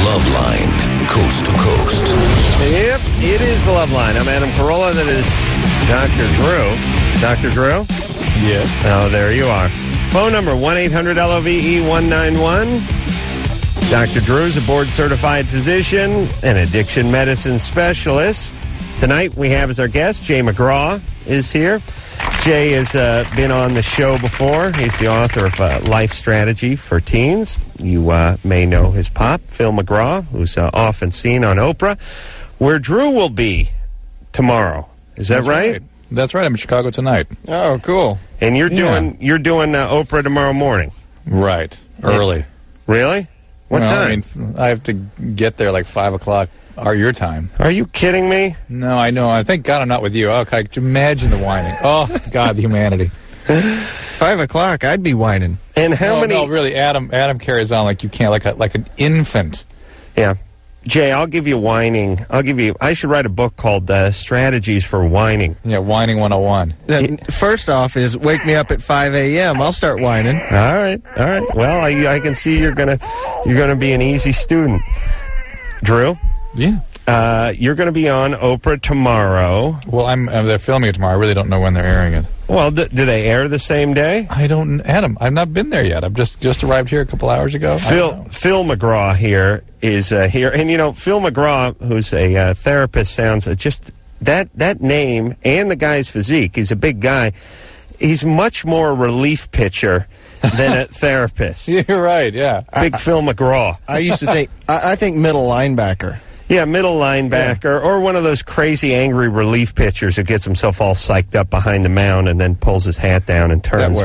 Loveline, coast to coast. Yep, it is the Loveline. I'm Adam Carolla. That is Dr. Drew. Dr. Drew? Yes. Oh, there you are. Phone number 1-800-LOVE-191. Dr. Drew is a board-certified physician and addiction medicine specialist. Tonight we have as our guest, Jay McGraw is here. Jay has been on the show before. He's the author of Life Strategy for Teens. You may know his pop, Phil McGraw, who's often seen on Oprah, where Drew will be tomorrow. Is that right? That's right. I'm in Chicago tonight. Oh, cool. And you're doing Oprah tomorrow morning. Right. Early. Really? What time? I mean, I have to get there like 5 o'clock. Your time. Are you kidding me? No, I know. I thank God I'm not with you. Okay, imagine the whining. Oh, God, the humanity. 5 o'clock, I'd be whining. And how many? No, really, Adam carries on like you can't, like an infant. Yeah. Jay, I'll give you whining. I should write a book called Strategies for Whining. Yeah, Whining 101. First off is wake me up at 5 a.m. I'll start whining. All right. Well, I can see you're gonna be an easy student. Drew? Yeah. You're going to be on Oprah tomorrow. Well, they're filming it tomorrow. I really don't know when they're airing it. Well, do they air the same day? I don't, Adam. I've not been there yet. I've just arrived here a couple hours ago. Phil McGraw here is here, and Phil McGraw, who's a therapist, sounds just that name and the guy's physique. He's a big guy. He's much more a relief pitcher than a therapist. You're right. Yeah, Big Phil McGraw. I used to think I think middle linebacker. Yeah, middle linebacker, or one of those crazy angry relief pitchers who gets himself all psyched up behind the mound and then pulls his hat down and turns.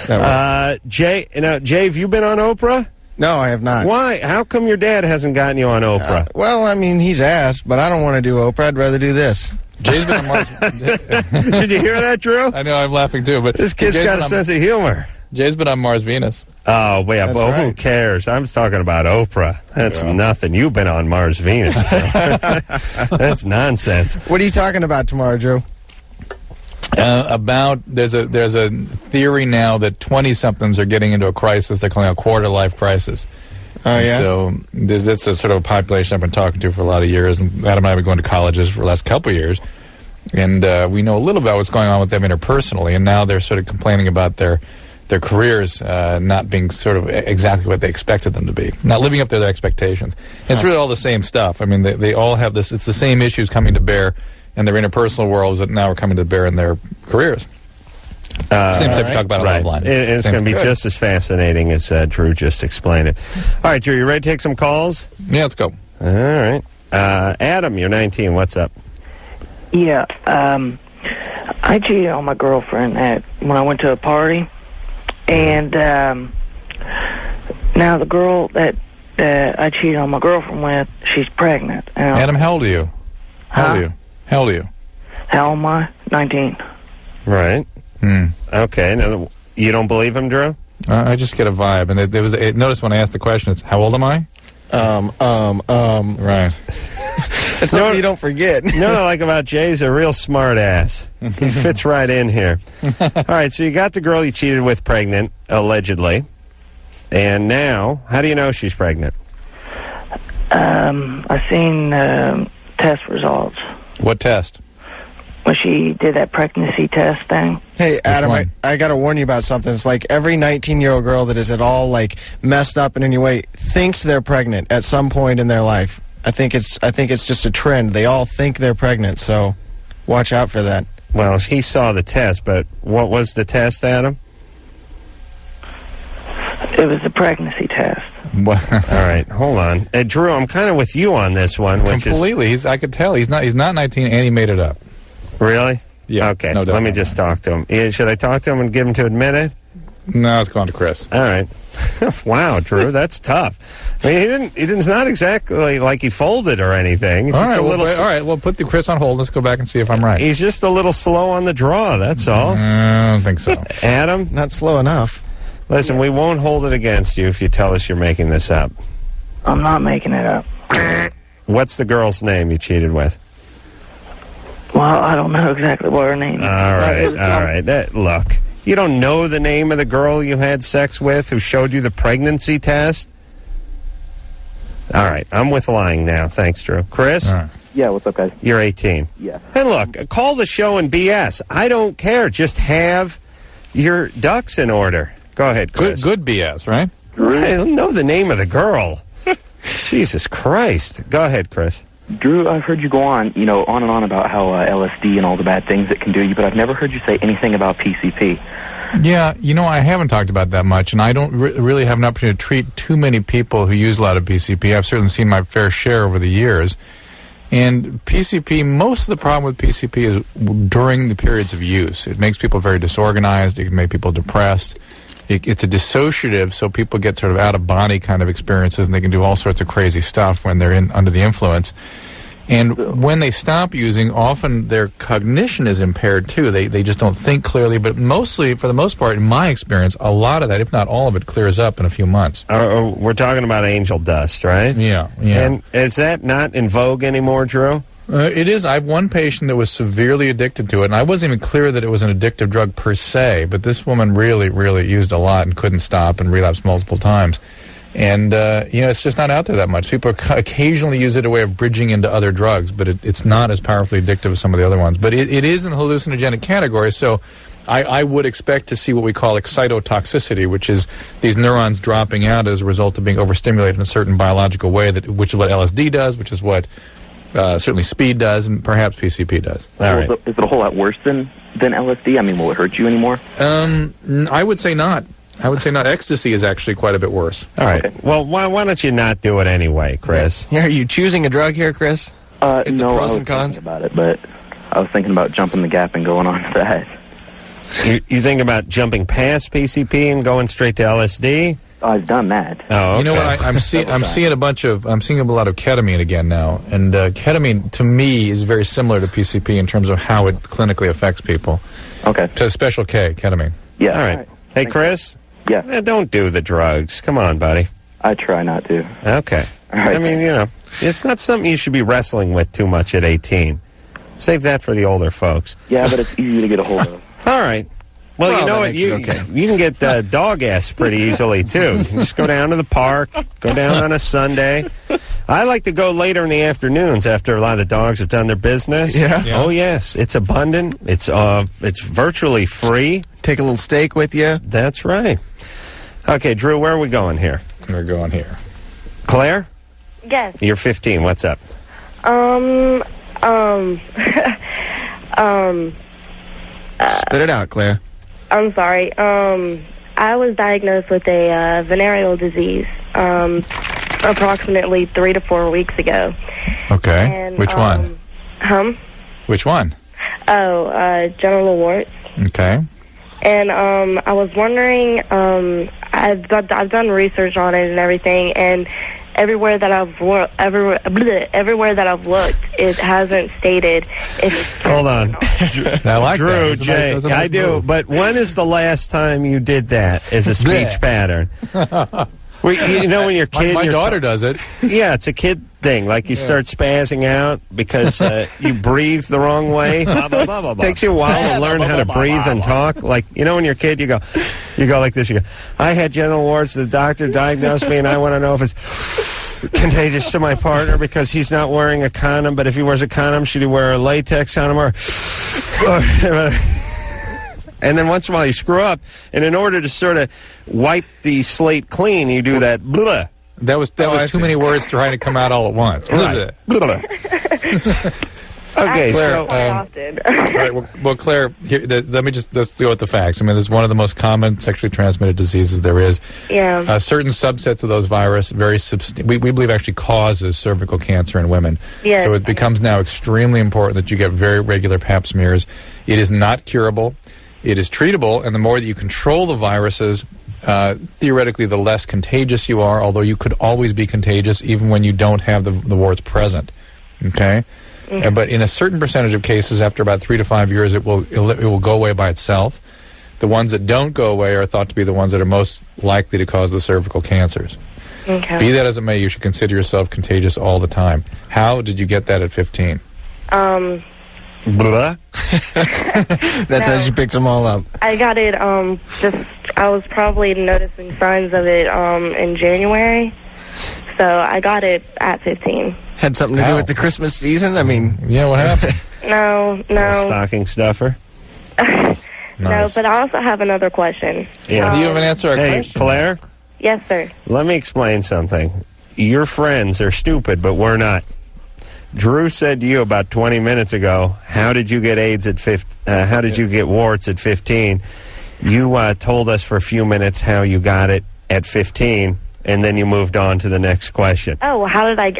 That works. Jay, have you been on Oprah? No, I have not. Why? How come your dad hasn't gotten you on Oprah? Well, I mean, he's asked, but I don't want to do Oprah. I'd rather do this. Jay's been on Mars. Did you hear that, Drew? I know, I'm laughing too. But this kid's got a sense of humor. Jay's been on Mars Venus. Oh, yeah, well, right. Who cares? I'm talking about Oprah. That's nothing. You've been on Mars Venus. That's nonsense. What are you talking about tomorrow, Drew? There's a theory now that 20-somethings are getting into a crisis they're calling a quarter-life crisis. Oh, yeah? So that's a sort of a population I've been talking to for a lot of years. And Adam and I have been going to colleges for the last couple of years. And we know a little about what's going on with them interpersonally. And now they're sort of complaining about their careers not being sort of exactly what they expected them to be, not living up to their expectations. It's really all the same stuff. I mean, they all have this. It's the same issues coming to bear in their interpersonal worlds that now are coming to bear in their careers. Same stuff we talk about on Loveline. And it's going to be just as fascinating as Drew just explained it. All right, Drew, you ready to take some calls? Yeah, let's go. All right. Adam, you're 19. What's up? Yeah, I cheated on my girlfriend when I went to a party. And now the girl that I cheated on my girlfriend with, she's pregnant. Adam, how old are you? How old are you? How old am I? 19. Right. Okay. Now, you don't believe him, Drew? I just get a vibe. And notice when I asked the question, it's, how old am I? Right. It's something you don't forget. You know what I like about Jay? He's a real smart ass. He fits right in here. All right, so you got the girl you cheated with pregnant, allegedly. And now, how do you know she's pregnant? I seen test results. What test? When she did that pregnancy test thing. Hey, Adam, I got to warn you about something. It's like every 19-year-old girl that is at all like messed up in any way thinks they're pregnant at some point in their life. I think it's just a trend. They all think they're pregnant, so watch out for that. Well, he saw the test, but what was the test, Adam? It was a pregnancy test. All right, hold on. Drew, I'm kind of with you on this one. Completely. I could tell. He's not 19, and he made it up. Really? Yeah. Okay, no doubt. let me just talk to him. Should I talk to him and get him to admit it? No, it's going to Chris. All right. Wow, Drew, that's tough. I mean, it's not exactly like he folded or anything. He's all just right, well, put the Chris on hold. Let's go back and see if I'm right. He's just a little slow on the draw, that's all. I don't think so. Adam? Not slow enough. Listen, we won't hold it against you if you tell us you're making this up. I'm not making it up. What's the girl's name you cheated with? Well, I don't know exactly what her name is. All right. Look, you don't know the name of the girl you had sex with who showed you the pregnancy test? All right, I'm with lying now. Thanks, Drew. Chris? All right. Yeah, what's up, guys? You're 18. Yeah. And look, call the show and BS. I don't care. Just have your ducks in order. Go ahead, Chris. Good BS, right? I don't know the name of the girl. Jesus Christ. Go ahead, Chris. Drew, I've heard you go on, on and on about how LSD and all the bad things it can do you, but I've never heard you say anything about PCP. Yeah, I haven't talked about that much, and I don't really have an opportunity to treat too many people who use a lot of PCP. I've certainly seen my fair share over the years. And PCP, most of the problem with PCP is during the periods of use. It makes people very disorganized. It can make people depressed. It's a dissociative, so people get sort of out-of-body kind of experiences, and they can do all sorts of crazy stuff when they're under the influence. And when they stop using, often their cognition is impaired, too. They just don't think clearly, but mostly, for the most part, in my experience, a lot of that, if not all of it, clears up in a few months. We're talking about angel dust, right? Yeah. And is that not in vogue anymore, Drew? It is. I have one patient that was severely addicted to it, and I wasn't even clear that it was an addictive drug per se, but this woman really, really used a lot and couldn't stop and relapsed multiple times. And, it's just not out there that much. People occasionally use it as a way of bridging into other drugs, but it's not as powerfully addictive as some of the other ones. But it is in the hallucinogenic category, so I would expect to see what we call excitotoxicity, which is these neurons dropping out as a result of being overstimulated in a certain biological way, which is what LSD does, which is what certainly speed does, and perhaps PCP does. All right. Is it a whole lot worse than LSD? I mean, will it hurt you anymore? I would say not. Ecstasy is actually quite a bit worse. All right. Okay. Well, why don't you not do it anyway, Chris? Are you choosing a drug here, Chris? No, the I pros was and cons? thinking about it, but I was thinking about jumping the gap and going on to that. You think about jumping past PCP and going straight to LSD? I've done that. Oh, okay. You know what? I'm seeing a lot of ketamine again now, and ketamine to me is very similar to PCP in terms of how it clinically affects people. Okay. To Special K, ketamine. Yeah. All right. Hey, Chris? Yeah. Don't do the drugs. Come on, buddy. I try not to. Okay. All right. I mean, it's not something you should be wrestling with too much at 18. Save that for the older folks. Yeah, but it's easy to get a hold of. All right. Well, you know what? that makes it okay. You can get dog ass pretty easily, too. You can just go down to the park, go down on a Sunday. I like to go later in the afternoons after a lot of dogs have done their business. Yeah? Yeah. Oh, yes. It's abundant. It's virtually free. Take a little steak with you. That's right. Okay, Drew, where are we going here? We're going here. Claire? Yes. You're 15. What's up? Spit it out, Claire. I'm sorry. I was diagnosed with a venereal disease approximately 3 to 4 weeks ago. Okay. And, Which one? Which one? Genital warts. Okay. And I was wondering, I've done research on it and everything, and everywhere that I've looked, it hasn't stated if it's Hold on. I like Drew, that. Jay, That's a nice I do. move. But when is the last time you did that as a speech Bleh. pattern? When you're a kid... My you're daughter does it. Yeah, it's a kid thing. Like you start spazzing out because you breathe the wrong way. Takes you a while to learn how to breathe and talk. Like, when you're a kid, you go like this. You go, I had genital warts. The doctor diagnosed me, and I want to know if it's contagious to my partner because he's not wearing a condom. But if he wears a condom, should he wear a latex condom or and then once in a while you screw up, and in order to sort of wipe the slate clean, you do that blah. That was too many words trying to come out all at once. Right. Blah. Okay, Claire, so quite often. Right. Well, Claire, let's go with the facts. I mean, this is one of the most common sexually transmitted diseases there is. Yeah. Certain subsets of those virus we believe actually causes cervical cancer in women. Yes. So it becomes now extremely important that you get very regular pap smears. It is not curable. It is treatable, and the more that you control the viruses, theoretically, the less contagious you are, although you could always be contagious even when you don't have the warts present. Okay? Mm-hmm. But in a certain percentage of cases, after about 3 to 5 years, it will go away by itself. The ones that don't go away are thought to be the ones that are most likely to cause the cervical cancers. Okay. Be that as it may, you should consider yourself contagious all the time. How did you get that at 15? blah. That's how she picks them all up. I got it, I was probably noticing signs of it in January. So I got it at 15. Had something to do with the Christmas season? I mean... Yeah, what happened? No. Stocking stuffer? No, but I also have another question. Yeah. You haven't answered our Hey, question. Claire, Yes, sir. let me explain something. Your friends are stupid, but we're not. Drew said to you about 20 minutes ago, how did you get AIDS at how did you get warts at 15? You told us for a few minutes how you got it at 15, and then you moved on to the next question. Oh, how did I...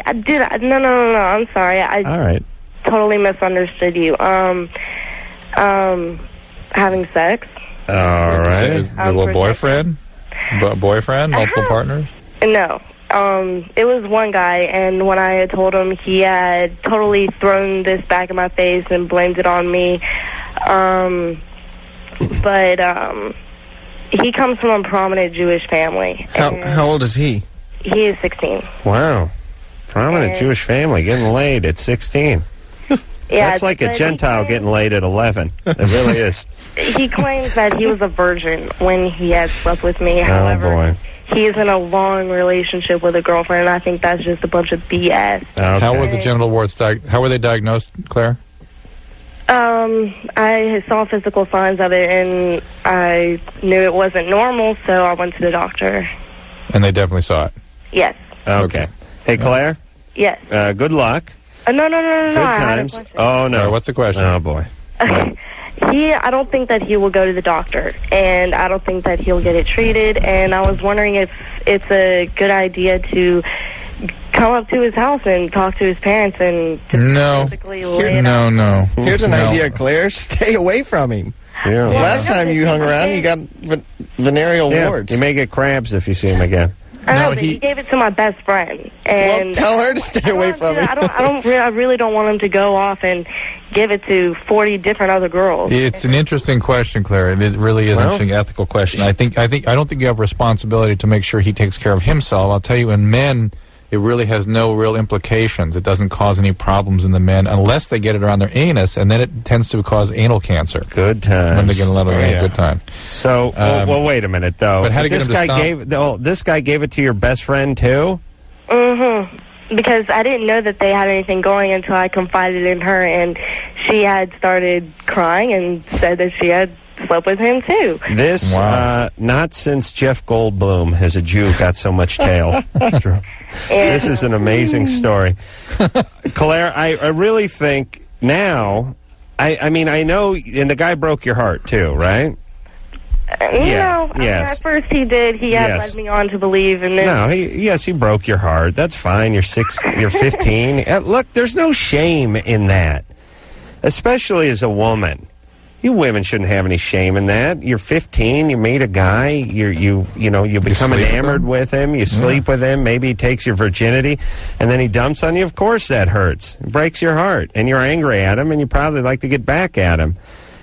No. I'm sorry. I All right. totally misunderstood you. Having sex? All right. Little boyfriend? Boyfriend? Multiple partners? No. It was one guy, and when I had told him, he had totally thrown this back in my face and blamed it on me. But he comes from a prominent Jewish family. How old is he? He is 16. Wow. Prominent Jewish family getting laid at 16. Yeah, That's like a Gentile getting laid at 11. It really is. He claims that he was a virgin when he had slept with me. However, boy. he's in a long relationship with a girlfriend, and I think that's just a bunch of BS. Okay. How were the genital warts how were they diagnosed, Claire? I saw physical signs of it, and I knew it wasn't normal, so I went to the doctor. And they definitely saw it. Yes. Okay. Hey, Claire? Yes. Good luck. No. Good times. Oh, no. All right, what's the question? Oh, boy. I don't think that he will go to the doctor, and I don't think that he'll get it treated, and I was wondering if it's a good idea to come up to his house and talk to his parents and just basically lay it out. No. Here's an idea, Claire. Stay away from him. Yeah. Last time you hung around, you got venereal warts. You may get crabs if you see him again. I know, but he gave it to my best friend, and well, tell her to stay away from him. I really don't want him to go off and give it to 40 different other girls. It's an interesting question, Claire. It really is an interesting ethical question. I don't think you have a responsibility to make sure he takes care of himself. I'll tell you, in men, it really has no real implications. It doesn't cause any problems in the men unless they get it around their anus, and then it tends to cause anal cancer. Good times. When they get a little good time. So, well, wait a minute, though. But how to get this him to guy stop? This guy gave it to your best friend, too? Mm-hmm. Because I didn't know that they had anything going until I confided in her, and she had started crying and said that she had slept with him, too. This, not since Jeff Goldblum has a Jew got so much tail. This is an amazing story. Claire, I really think now, I mean, I know, and the guy broke your heart, too, right? No, I mean, at first he did. He had led me on to believe, and then... No, he broke your heart. That's fine. You're 15. Look, there's no shame in that, especially as a woman. You women shouldn't have any shame in that. You're 15. You meet a guy. You become enamored with him. You sleep with him. Maybe he takes your virginity, and then he dumps on you. Of course, that hurts. It breaks your heart, and you're angry at him, and you probably like to get back at him.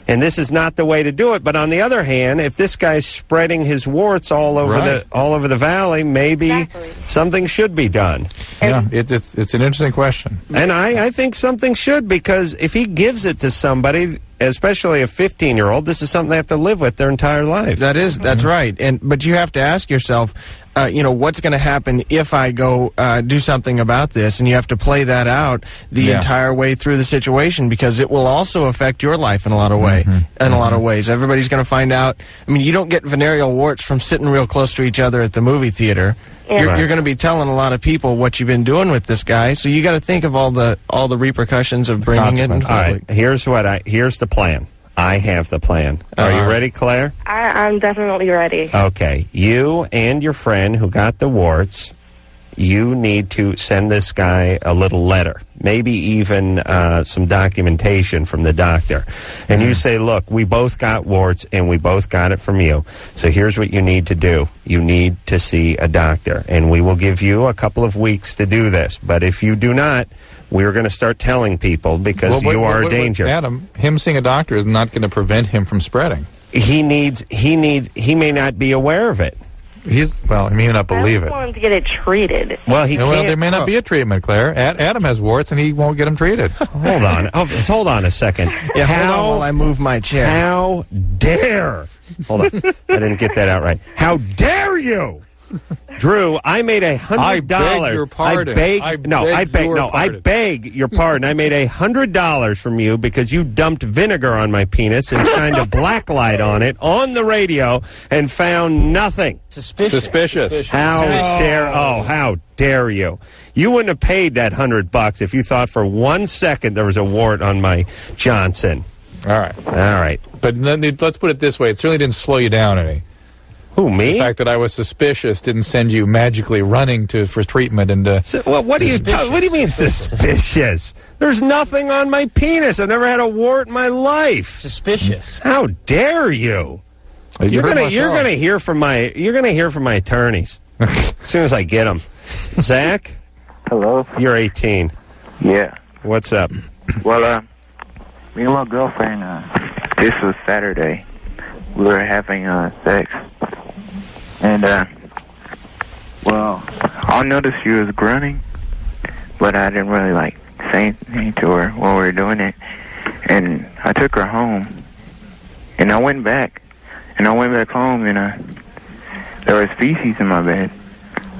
And this is not the way to do it. But on the other hand, if this guy's spreading his warts all over the valley, maybe something should be done. Yeah, it's an interesting question. And I think something should, because if he gives it to somebody, especially a 15-year-old, this is something they have to live with their entire life. That's right. But you have to ask yourself, what's going to happen if I go do something about this? And you have to play that out the entire way through the situation, because it will also affect your life in a lot of ways. Everybody's going to find out. I mean, you don't get venereal warts from sitting real close to each other at the movie theater. Yeah. You're going to be telling a lot of people what you've been doing with this guy, so you got to think of all the repercussions of bringing it in public. All right, here's the plan. I have the plan. Are you ready, Claire? I'm definitely ready. Okay. You and your friend who got the warts, you need to send this guy a little letter, maybe even some documentation from the doctor. And you say, look, we both got warts, and we both got it from you. So here's what you need to do. You need to see a doctor, and we will give you a couple of weeks to do this. But if you do not, we're going to start telling people, because you are a danger. Adam, him seeing a doctor is not going to prevent him from spreading. He may not be aware of it. He may not believe it. I want him to get it treated. Well, there may not be a treatment, Claire. Adam has warts, and he won't get them treated. Hold on. Hold on a second. Hold on while I move my chair. How dare... Hold on. I didn't get that out right. How dare you Drew, I made $100. I beg your pardon. I beg your pardon. I made $100 from you because you dumped vinegar on my penis and shined a black light on it on the radio and found nothing. Suspicious. How dare you? You wouldn't have paid that $100 if you thought for 1 second there was a wart on my Johnson. All right. But let's put it this way. It certainly didn't slow you down any. Who, me? The fact that I was suspicious didn't send you magically running for treatment and. What do you mean suspicious? There's nothing on my penis. I've never had a wart in my life. Suspicious. How dare you? You're gonna hear from my attorneys as soon as I get them. Zach? Hello? You're 18. Yeah. What's up? Well, me and my girlfriend, this was Saturday. We were having sex. And, well, I noticed she was grunting, but I didn't really, say anything to her while we were doing it. And I took her home, and I went back. And I went back home, and there was feces in my bed.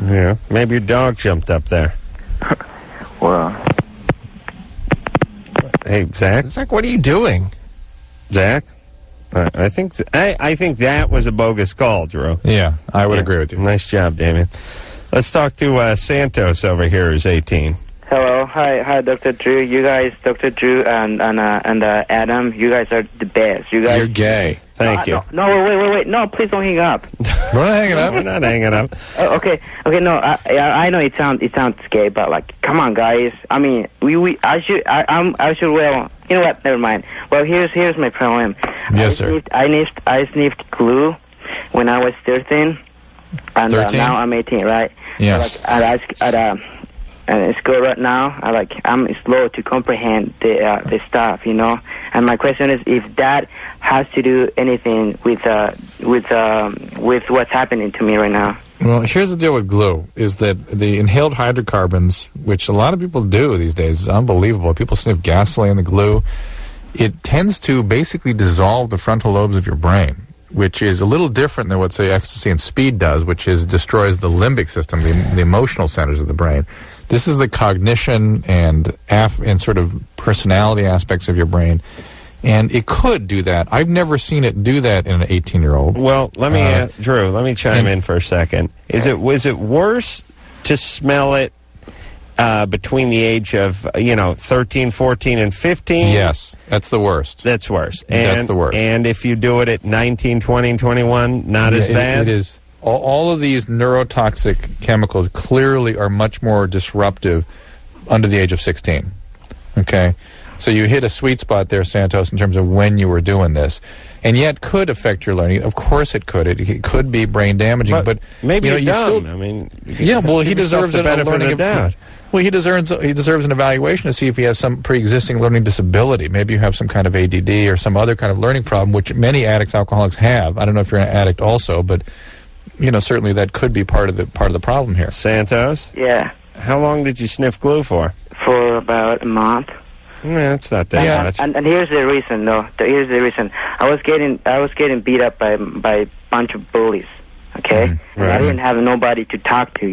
Yeah, maybe your dog jumped up there. Well. Hey, Zach? Zach, what are you doing? Zach? I think that was a bogus call, Drew. Yeah, I would agree with you. Nice job, Damien. Let's talk to Santos over here, who's 18. Hello, hi, Dr. Drew. You guys, Dr. Drew and Adam, you guys are the best. You're gay. Thank you. No, wait. No, please don't hang up. We're not hanging up. We're not hanging up. Okay. No, I know it sounds gay, but come on, guys. I mean, I should. Well, you know what? Never mind. Well, here's my problem. Yes, sir. I sniffed glue when I was 13, and 13? Now I'm 18, right? Yeah. So, at school right now, I'm slow to comprehend the stuff, And my question is, if that has to do anything with what's happening to me right now. Well, here's the deal with glue: is that the inhaled hydrocarbons, which a lot of people do these days, is unbelievable. People sniff gasoline in the glue. It tends to basically dissolve the frontal lobes of your brain, which is a little different than what, say, ecstasy and speed does, which is destroys the limbic system, the emotional centers of the brain. This is the cognition and sort of personality aspects of your brain, and it could do that. I've never seen it do that in an 18-year-old. Well, let me, Drew, let me chime in for a second. Was it worse to smell it between the age of 13, 14, and 15? Yes, that's the worst. That's worse. That's the worst. And if you do it at 19, 20, 21, not as bad? It is. All of these neurotoxic chemicals clearly are much more disruptive under the age of 16. Okay? So you hit a sweet spot there, Santos, in terms of when you were doing this. And yet could affect your learning. Of course it could. It could be brain damaging. But maybe you're dumb. He deserves the benefit of the doubt. Well, he deserves an evaluation to see if he has some pre-existing learning disability. Maybe you have some kind of ADD or some other kind of learning problem, which many addicts, alcoholics have. I don't know if you're an addict also, but certainly that could be part of the problem here. Santos? Yeah. How long did you sniff glue for? For about a month. It's not that much. And here's the reason, though. Here's the reason. I was getting beat up by a bunch of bullies. Okay, Right. I didn't have nobody to talk to,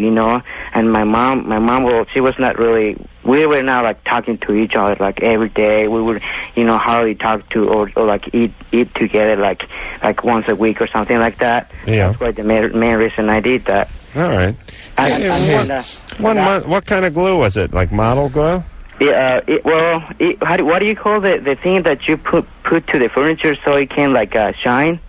And my mom, well, she was not really. We were not talking to each other every day. We would, hardly talk to or eat together like once a week or something like that. Yeah. That's why the main reason I did that. All right. One month. What kind of glue was it? Like model glue? What do you call the thing that you put to the furniture so it can shine?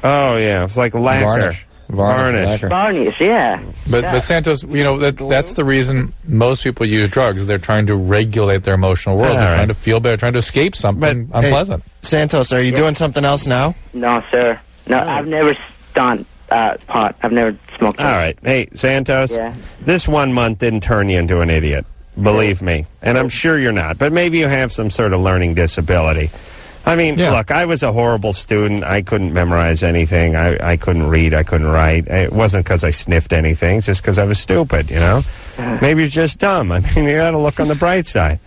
Oh yeah, it's like lacquer. Varnish, yeah. But Santos, that's the reason most people use drugs. They're trying to regulate their emotional world. They're trying to feel better, trying to escape something unpleasant. Hey, Santos, are you doing something else now? No, sir. No, I've never done pot. I've never smoked pot. All right. Hey, Santos, this 1 month didn't turn you into an idiot. Believe me. And I'm sure you're not. But maybe you have some sort of learning disability. I mean, look, I was a horrible student. I couldn't memorize anything. I couldn't read. I couldn't write. It wasn't because I sniffed anything. It's just because I was stupid, Maybe you're just dumb. I mean, you got to look on the bright side.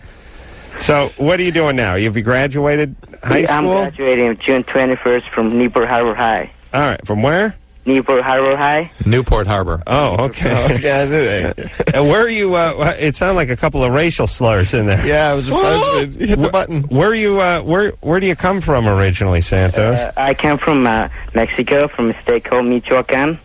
So what are you doing now? Have you graduated high school? I'm graduating June 21st from Newport Harbor High. All right. From where? Newport Harbor High. Newport Harbor. Oh, okay. Where are you? It sounded like a couple of racial slurs in there. Yeah, I was a freshman. Hit the button. Where are you? Where do you come from originally, Santos? I came from Mexico, from a state called Michoacan,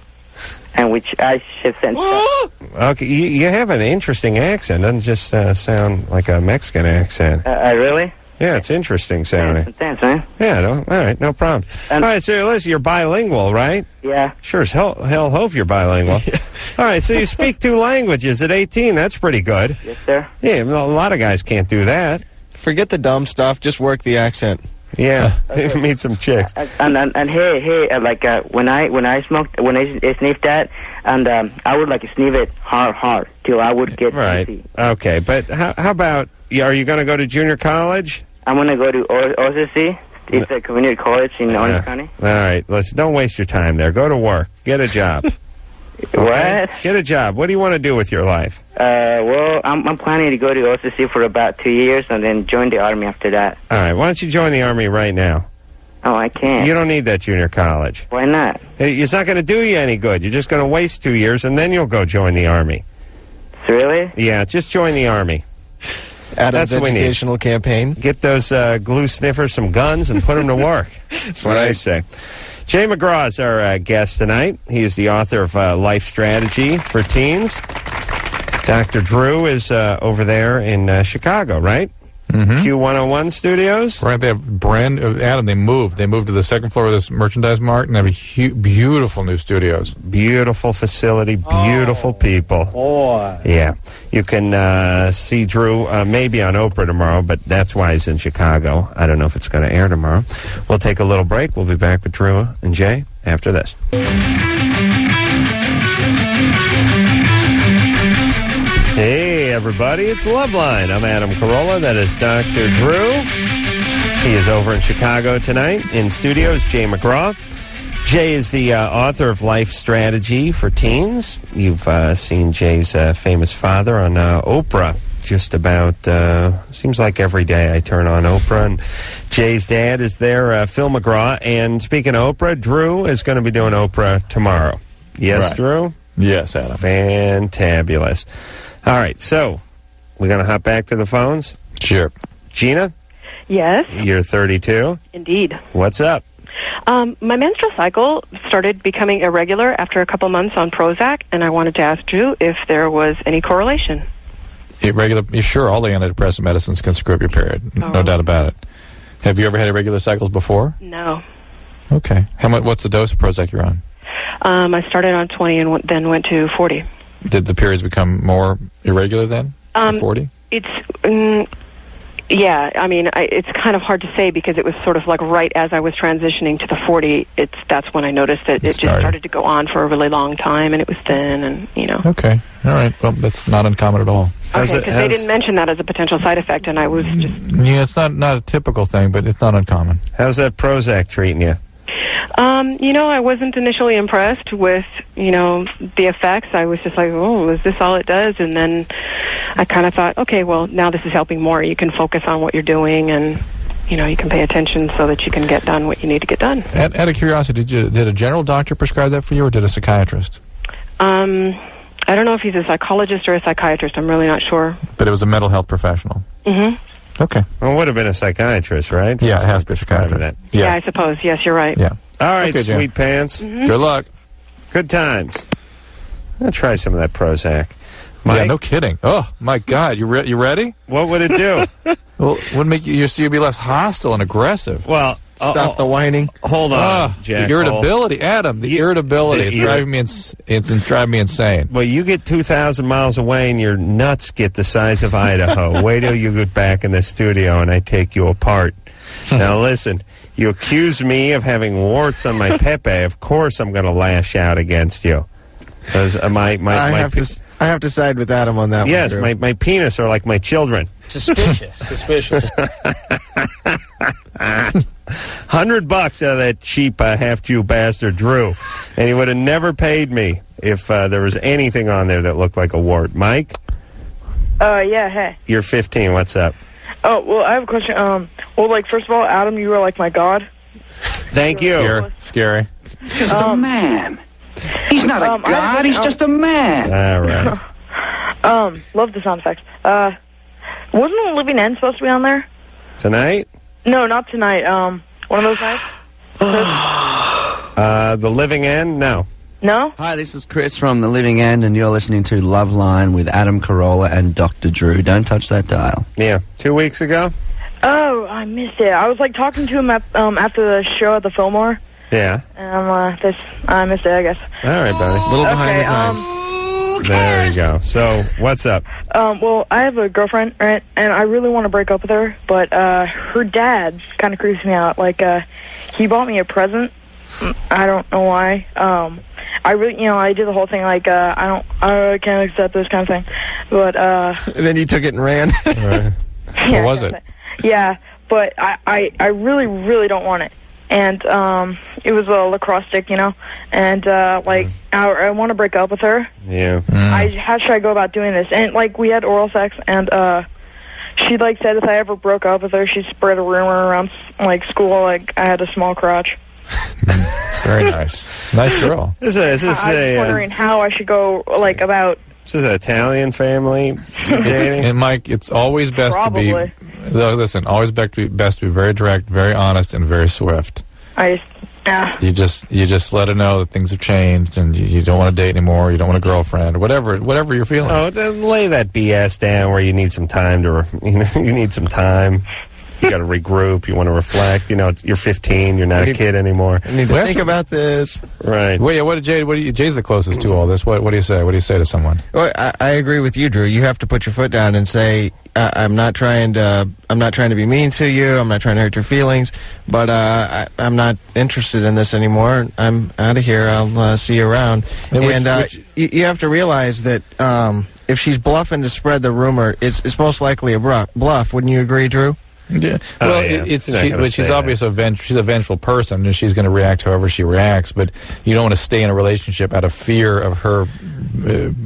and which I should send. Okay, you have an interesting accent. Doesn't just sound like a Mexican accent. Really? Yeah, it's interesting sounding. Thanks, man. Yeah, all right, no problem. All right, so listen, you're bilingual, right? Yeah. Sure as hell hope you're bilingual. All right, so you speak 2 languages at 18. That's pretty good. Yes, sir. Yeah, a lot of guys can't do that. Forget the dumb stuff. Just work the accent. Yeah, meet some chicks. And hey, when I sniffed that, and I would sniff it hard till I would get right. dizzy. Okay, but how about? Are you going to go to junior college? I'm going to go to OCC. It's a community college in Orange County. All right, don't waste your time there. Go to work. Get a job. Okay? What? Get a job. What do you want to do with your life? Well, I'm planning to go to OCC for about 2 years and then join the Army after that. All right, why don't you join the Army right now? Oh, I can't. You don't need that junior college. Why not? It's not going to do you any good. You're just going to waste 2 years, and then you'll go join the Army. Really? Yeah, just join the Army. Adam's That's what we need. educational campaign. Get those glue sniffers some guns and put them to work. That's what I say. Jay McGraw is our guest tonight. He is the author of Life Strategy for Teens. Dr. Drew is over there in Chicago, right? Q101 Studios. Right, they have Adam, they moved to the second floor of this merchandise mart, and they have beautiful new studios. Beautiful facility, beautiful people. Boy. Yeah. You can see Drew maybe on Oprah tomorrow, but that's why he's in Chicago. I don't know if it's going to air tomorrow. We'll take a little break. We'll be back with Drew and Jay after this. Hey, everybody, it's Loveline. I'm Adam Carolla. That is Dr. Drew. He is over in Chicago tonight. In studios, Jay McGraw. Jay is the author of Life Strategy for Teens. You've seen Jay's famous father on Oprah just about, seems like every day I turn on Oprah. And Jay's dad is there, Phil McGraw. And speaking of Oprah, Drew is going to be doing Oprah tomorrow. Yes, right. Drew? Yes, Adam. Fantabulous. All right, so we're going to hop back to the phones? Sure. Gina? Yes. You're 32? Indeed. What's up? My menstrual cycle started becoming irregular after a couple months on Prozac, and I wanted to ask Drew if there was any correlation. Sure, all the antidepressant medicines can screw up your period. No doubt about it. Have you ever had irregular cycles before? No. Okay. What's the dose of Prozac you're on? I started on 20 and then went to 40. Did the periods become more irregular then? 40? It's, yeah, I mean, it's kind of hard to say because it was sort of like right as I was transitioning to the 40, that's when I noticed that it just started to go on for a really long time, and it was thin, and, you know. Okay, all right, well, that's not uncommon at all. Okay, because they didn't mention that as a potential side effect, and I was just... Yeah, it's not a typical thing, but it's not uncommon. How's that Prozac treating you? You know, I wasn't initially impressed with, you know, the effects. I was just like, oh, is this all it does? And then I kind of thought, okay, well, now this is helping more. You can focus on what you're doing, and, you know, you can pay attention so that you can get done what you need to get done. Out of curiosity, did a general doctor prescribe that for you, or did a psychiatrist? I don't know if he's a psychologist or a psychiatrist. I'm really not sure. But it was a mental health professional. Mm-hmm. Okay. Well, it would have been a psychiatrist, right? Yeah, it has to be a psychiatrist. Yeah, I suppose. Yes, you're right. Yeah. All right, okay, sweet pants. Mm-hmm. Good luck. Good times. I'll try some of that Prozac. Mike? Yeah, no kidding. Oh, my God. You ready? What would it do? Well, it would make you'd be less hostile and aggressive. Well, stop the whining. Hold on, Jack. The irritability, Adam. The irritability. It's driving me. It's driving me insane. Well, you get 2,000 miles away, and your nuts get the size of Idaho. Wait till you get back in the studio, and I take you apart. Now, listen. You accuse me of having warts on my pepe. Of course, I'm going to lash out against you. Because I have to side with Adam on that one. Yes, my penis are like my children. Suspicious. $100 out of that cheap half-Jew bastard Drew, and he would have never paid me if there was anything on there that looked like a wart. Mike? Yeah, hey. You're 15. What's up? Oh, well, I have a question. Well, like, first of all, Adam, you are like my god. Thank you. Scary. Man. He's not a god, he's just a man. All right. Love the sound effects. Wasn't the Living End supposed to be on there? Tonight? No, not tonight. One of those nights? The Living End? No. No? Hi, this is Chris from The Living End, and you're listening to Loveline with Adam Carolla and Dr. Drew. Don't touch that dial. Yeah. 2 weeks ago? Oh, I missed it. I was like talking to him after the show at the Fillmore. Yeah. And I missed it, I guess. All right, buddy. A little behind the times. There you go. So, what's up? Well, I have a girlfriend, right? And I really want to break up with her, but her dad kind of creeps me out. Like, he bought me a present. I don't know why. I really, I did the whole thing like, I can't accept this kind of thing. But, And then you took it and ran. Right. Yeah, What was it? Yeah, but I really, really don't want it. And it was a lacrosse stick, and I want to break up with her. Yeah. How should I go about doing this? And like we had oral sex, and she like said if I ever broke up with her, she'd spread a rumor around like school like I had a small crotch. Very nice. Nice girl. Is this I was wondering how I should go like about. Is this an Italian family dating? And Mike, it's always best Probably. to be. Listen, always best to be very direct, very honest, and very swift. You just let her know that things have changed, and you don't want to date anymore. You don't want a girlfriend, or whatever you're feeling. Oh, then lay that BS down where you need some time to. You need some time. You got to regroup. You want to reflect. You're 15. You're not a kid anymore. I need to think about this. Right. Well, yeah. What did Jay? Jay's the closest to all this. What do you say? What do you say to someone? Well, I agree with you, Drew. You have to put your foot down and say, I'm not trying to be mean to you. I'm not trying to hurt your feelings, but I'm not interested in this anymore. I'm out of here. I'll see you around. You have to realize that if she's bluffing to spread the rumor, it's most likely a bluff. Wouldn't you agree, Drew? Yeah. Well, she's obviously she's a vengeful person, and she's going to react however she reacts. But you don't want to stay in a relationship out of fear of her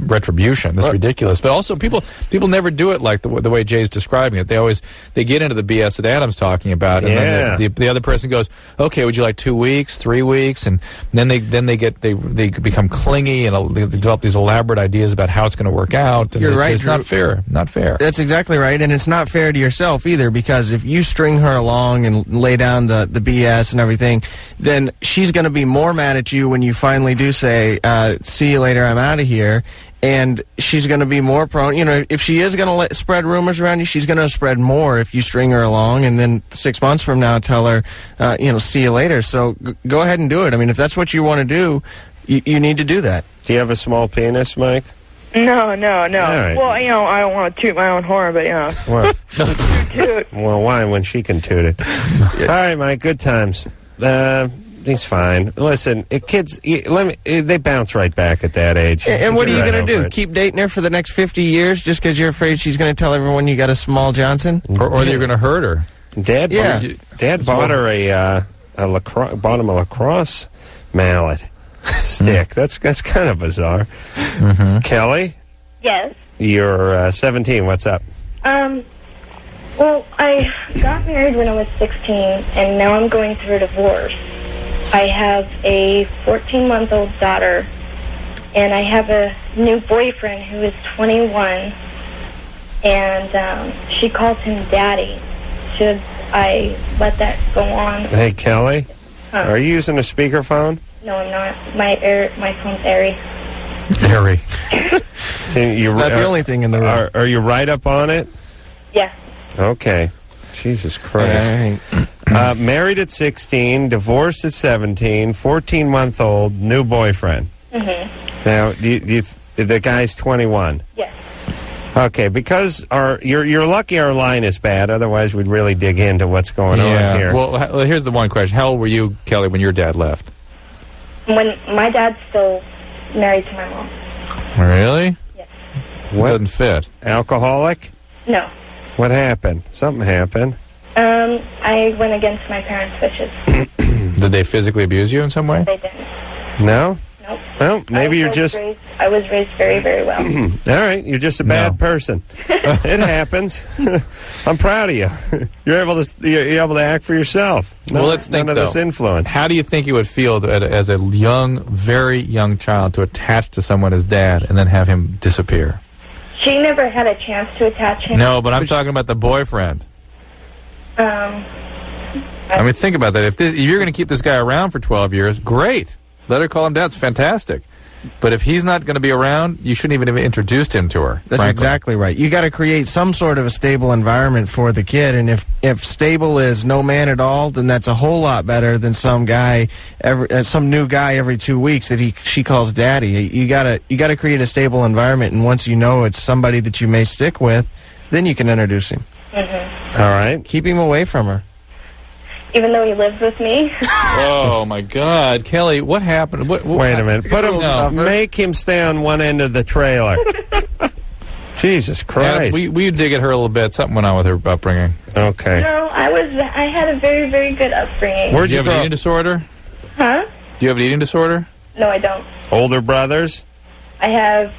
retribution. That's ridiculous. But also, people never do it like the way Jay's describing it. They get into the BS that Adam's talking about, and then the other person goes, "Okay, would you like 2 weeks, 3 weeks?" And then they become clingy and they develop these elaborate ideas about how it's going to work out. And You're right, it's Drew. not fair. Not fair. That's exactly right, and it's not fair to yourself either, because if you string her along and lay down the BS and everything, then she's going to be more mad at you when you finally do say, see you later, I'm out of here. And she's going to be more prone, if she is going to spread rumors around you, she's going to spread more if you string her along, and then 6 months from now tell her, see you later. So go ahead and do it. I mean, if that's what you want to do, you need to do that. Do you have a small penis, Mike? No. right. Well, I don't want to toot my own horn, but Well, toot. well, why when she can toot it? All right, Mike. Good times. He's fine. Listen, kids, they bounce right back at that age. And what are you Get going right to do? over it. Keep dating her for the next 50 years just because you're afraid she's going to tell everyone you got a small Johnson? Or you're going to hurt her. Dad Yeah. bought her bought him a lacrosse mallet stick. That's kind of bizarre. Kelly, Yes. you're 17. What's up? Well, I got married when I was 16, and now I'm going through a divorce. I have a 14-month-old daughter, and I have a new boyfriend who is 21, and she calls him Daddy. Should I let that go on? Hey, Kelly, Huh. are you using a speakerphone? No, I'm not. My phone's airy. Very. It's not the only thing in the room. Are you right up on it? Yeah. Okay. Jesus Christ. Married at 16, divorced at 17, 14-month-old, new boyfriend. Mm-hmm. Now, the guy's 21. Yes. Okay, because you're lucky our line is bad. Otherwise, we'd really dig into what's going on here. Well, here's the one question. How old were you, Kelly, when your dad left? When my dad's still married to my mom. Really? Yes. What? Doesn't fit. Alcoholic? No. What happened? Something happened. I went against my parents' wishes. Did they physically abuse you in some way? They didn't. No? Nope. Well, maybe you're just... I was raised very, very well. All right, you're just a bad person. It happens. I'm proud of you. You're able to act for yourself. Well, let's think, none of this influence. How do you think it would feel as a young, very young child to attach to someone as dad and then have him disappear? She never had a chance to attach him. No, but I'm talking about the boyfriend. I mean, think about that. If you're going to keep this guy around for 12 years, great. Let her call him dad. It's fantastic. But if he's not going to be around, you shouldn't even have introduced him to her. That's exactly right. You got to create some sort of a stable environment for the kid, and if stable is no man at all, then that's a whole lot better than some new guy every 2 weeks that she calls daddy. You gotta create a stable environment, and once you know it's somebody that you may stick with, then you can introduce him. Mm-hmm. All right, keep him away from her. Even though he lives with me. Oh my God, Kelly, what happened? Wait a minute. Make him stay on one end of the trailer. Jesus Christ. We dig at her a little bit. Something went on with her upbringing. Okay. No, I had a very, very good upbringing. Do you have an eating disorder? Huh? Do you have an eating disorder? No, I don't. Older brothers? I have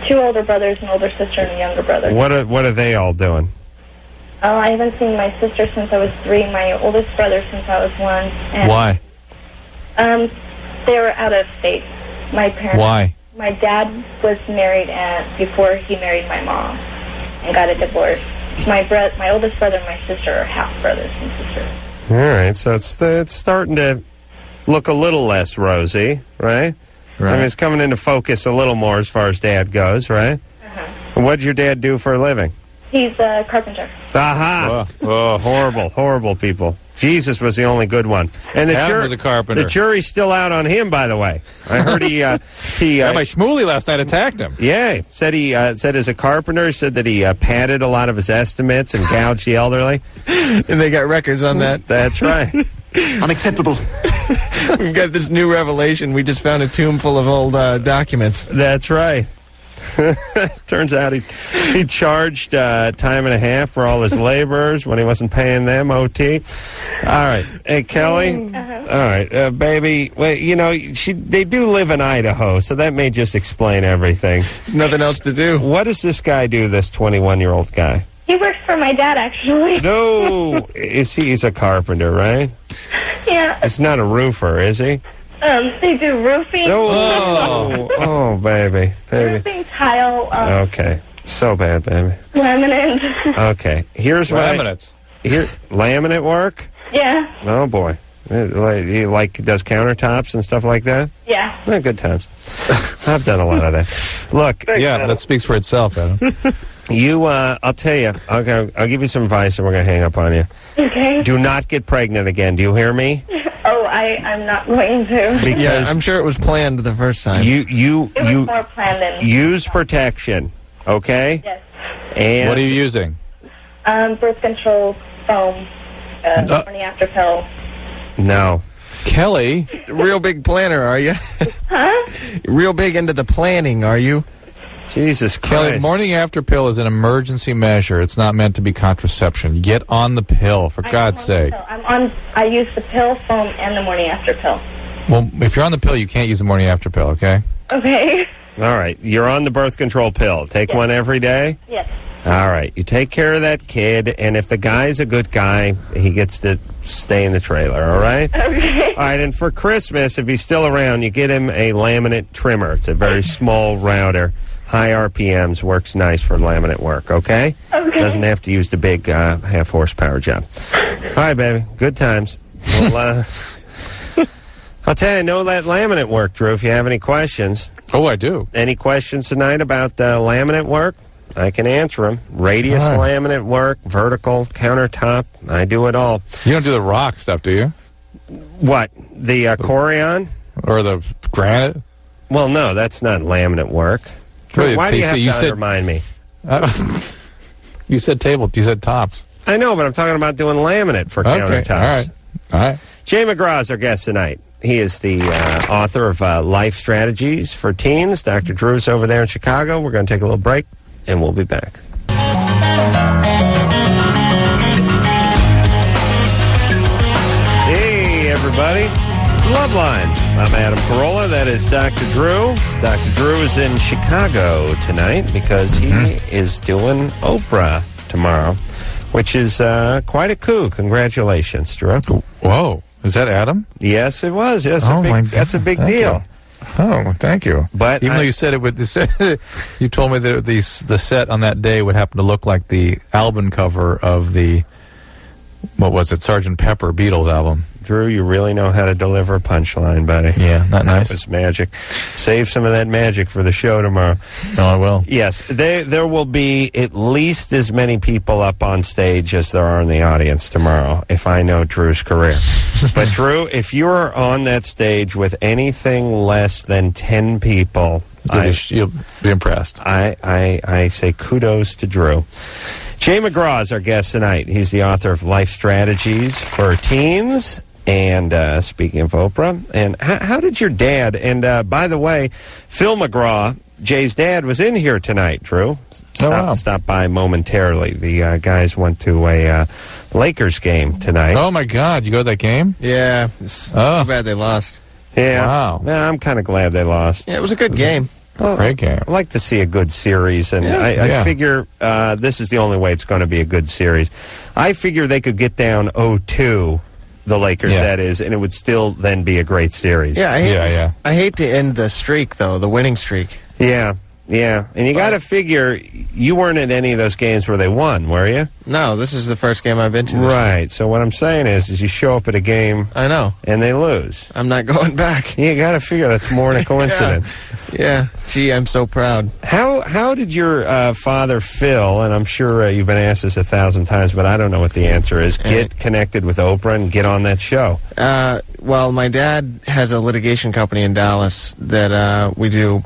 2 older brothers, an older sister, and a younger brother. What are they all doing? Oh, I haven't seen my sister since I was 3, my oldest brother since I was 1. And, why? They were out of state. My parents. Why? My dad was married before he married my mom and got a divorce. My oldest brother and my sister are half brothers and sisters. All right, so it's starting to look a little less rosy, right? Right. I mean, it's coming into focus a little more as far as dad goes, right? Uh-huh. And what did your dad do for a living? He's a carpenter. Aha! Oh, horrible, horrible people. Jesus was the only good one. And Adam was a carpenter. The jury's still out on him, by the way. I heard Rabbi Shmuley last night attacked him. Yeah, said as a carpenter, he said that he padded a lot of his estimates and gouged the elderly. And they got records on that. That's right. Unacceptable. We've got this new revelation. We just found a tomb full of old documents. That's right. Turns out he charged time and a half for all his laborers when he wasn't paying them OT. All right. Hey, Kelly. Uh-huh. All right, baby. Well, they do live in Idaho, so that may just explain everything. Nothing else to do. What does this guy do, this 21-year-old guy? He works for my dad, actually. No. He's a carpenter, right? Yeah. He's not a roofer, is he? They do roofing. Oh, baby. Roofing, tile. Okay. So bad, baby. Laminate. Okay. Here's what laminate work? Yeah. Oh, boy. He does countertops and stuff like that? Yeah. Well, good times. I've done a lot of that. Look. Yeah, that speaks for itself, Adam. I'll tell you. I'll give you some advice and we're going to hang up on you. Okay. Do not get pregnant again. Do you hear me? Oh, I'm not going to. Because I'm sure it was planned the first time. It was more planned than... Use protection, okay? Yes. And what are you using? Birth control foam, morning after pill. No. Kelly. Real big planner, are you? Huh? Real big into the planning, are you? Jesus Christ. Kelly, morning after pill is an emergency measure. It's not meant to be contraception. Get on the pill, for God's sake. I use the pill, foam, and the morning after pill. Well, if you're on the pill, you can't use the morning after pill, okay? Okay. All right. You're on the birth control pill. Take one every day? Yes. All right. You take care of that kid, and if the guy's a good guy, he gets to stay in the trailer, all right? Okay. All right, and for Christmas, if he's still around, you get him a laminate trimmer. It's a very small router. High RPMs, works nice for laminate work, okay? Okay. Doesn't have to use the big half-horsepower job. All right, baby. Good times. Well, I'll tell you, I know that laminate work, Drew, if you have any questions. Oh, I do. Any questions tonight about laminate work? I can answer them. Radius laminate work, vertical, countertop. I do it all. You don't do the rock stuff, do you? What? The Corian? Or the granite? Well, no, that's not laminate work. Really, why do you have to undermine me? You said tops. I know, but I'm talking about doing laminate for countertops. All right. Jay McGraw is our guest tonight. He is the author of Life Strategies for Teens. Dr. Drew's over there in Chicago. We're going to take a little break, and we'll be back. Hey, everybody. It's Loveline. Loveline. I'm Adam Carolla. That is Dr. Drew. Dr. Drew is in Chicago tonight because he is doing Oprah tomorrow, which is quite a coup. Congratulations, Drew. Whoa. Is that Adam? Yes, it was. Yes, Oh, my God. that's a big deal. Oh, thank you. But even though you said it would, you told me that the set on that day would happen to look like the album cover of the, what was it, Sgt. Pepper Beatles album. Drew, you really know how to deliver a punchline, buddy. Yeah, not nice. That was magic. Save some of that magic for the show tomorrow. No, I will. Yes, there will be at least as many people up on stage as there are in the audience tomorrow, if I know Drew's career. But, Drew, if you're on that stage with anything less than 10 people, you'll be impressed. I say kudos to Drew. Jay McGraw is our guest tonight. He's the author of Life Strategies for Teens. And speaking of Oprah, and how did your dad, and by the way, Phil McGraw, Jay's dad, was in here tonight, Drew. Stopped by momentarily. The guys went to a Lakers game tonight. Oh, my God. You go to that game? Yeah. It's too bad they lost. Yeah. Wow. Yeah, I'm kind of glad they lost. Yeah, it was a good game. Great game. I like to see a good series, and I figure this is the only way it's going to be a good series. I figure they could get down 0-2, the Lakers, that is, and it would still then be a great series. Yeah, I hate to end the streak, though, the winning streak. Yeah. And you got to figure you weren't at any of those games where they won, were you? No, this is the first game I've been to. Right. So what I'm saying is you show up at a game. I know. And they lose. I'm not going back. You got to figure that's more than a coincidence. Yeah. Gee, I'm so proud. How did your father, Phil, and I'm sure you've been asked this 1,000 times, but I don't know what the answer is, get connected with Oprah and get on that show? Well, my dad has a litigation company in Dallas that we do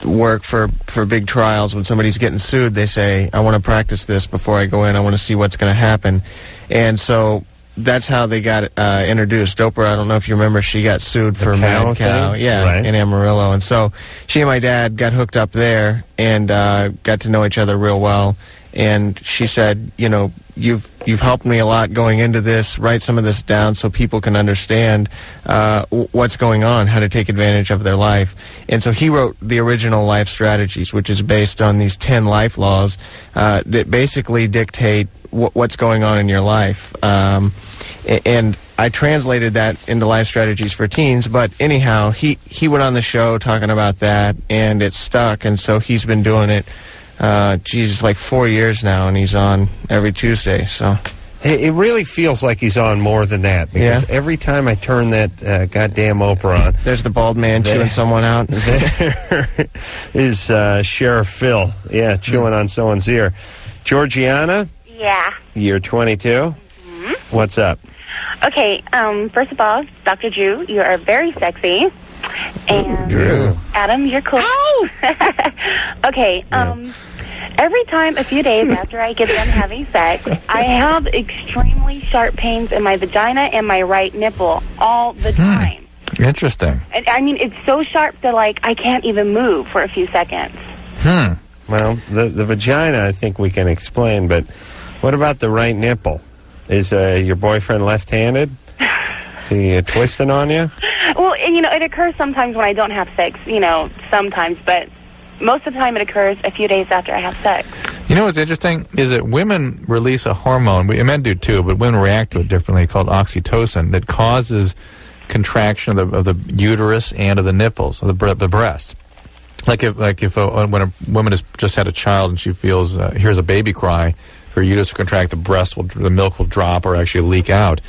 work for big trials. When somebody's getting sued, they say, I want to practice this before I go in. I want to see what's going to happen. And so that's how they got introduced. Oprah, I don't know if you remember, she got sued for Mad Cow. Yeah, right. In Amarillo. And so she and my dad got hooked up there and got to know each other real well. And she said, you know, you've helped me a lot going into this. Write some of this down so people can understand what's going on, how to take advantage of their life. And so he wrote the original Life Strategies, which is based on these 10 life laws that basically dictate what's going on in your life. And I translated that into Life Strategies for Teens. But anyhow, he went on the show talking about that, and it stuck. And so he's been doing it. It's like 4 years now, and he's on every Tuesday. So it really feels like he's on more than that, because every time I turn that goddamn Oprah on, there's the bald man chewing someone out. There is Sheriff Phil, chewing on someone's ear. Georgiana? Yeah. You're 22? Mm-hmm. What's up? Okay, first of all, Dr. Drew, you are very sexy. And Drew. Adam, you're cool. Okay, every time, a few days after I get done having sex, I have extremely sharp pains in my vagina and my right nipple all the time. Interesting. And, I mean, it's so sharp that, like, I can't even move for a few seconds. Well, the vagina, I think we can explain, but what about the right nipple? Is your boyfriend left-handed? Is he twisting on you? Well, and, you know, it occurs sometimes when I don't have sex, you know, sometimes, but most of the time it occurs a few days after I have sex. You know what's interesting is that women release a hormone, men do too, but women react to it differently, called oxytocin, that causes contraction of the uterus and of the nipples, of the breast. Like if when a woman has just had a child and she feels hears a baby cry, her uterus will contract, the milk will drop or actually leak out.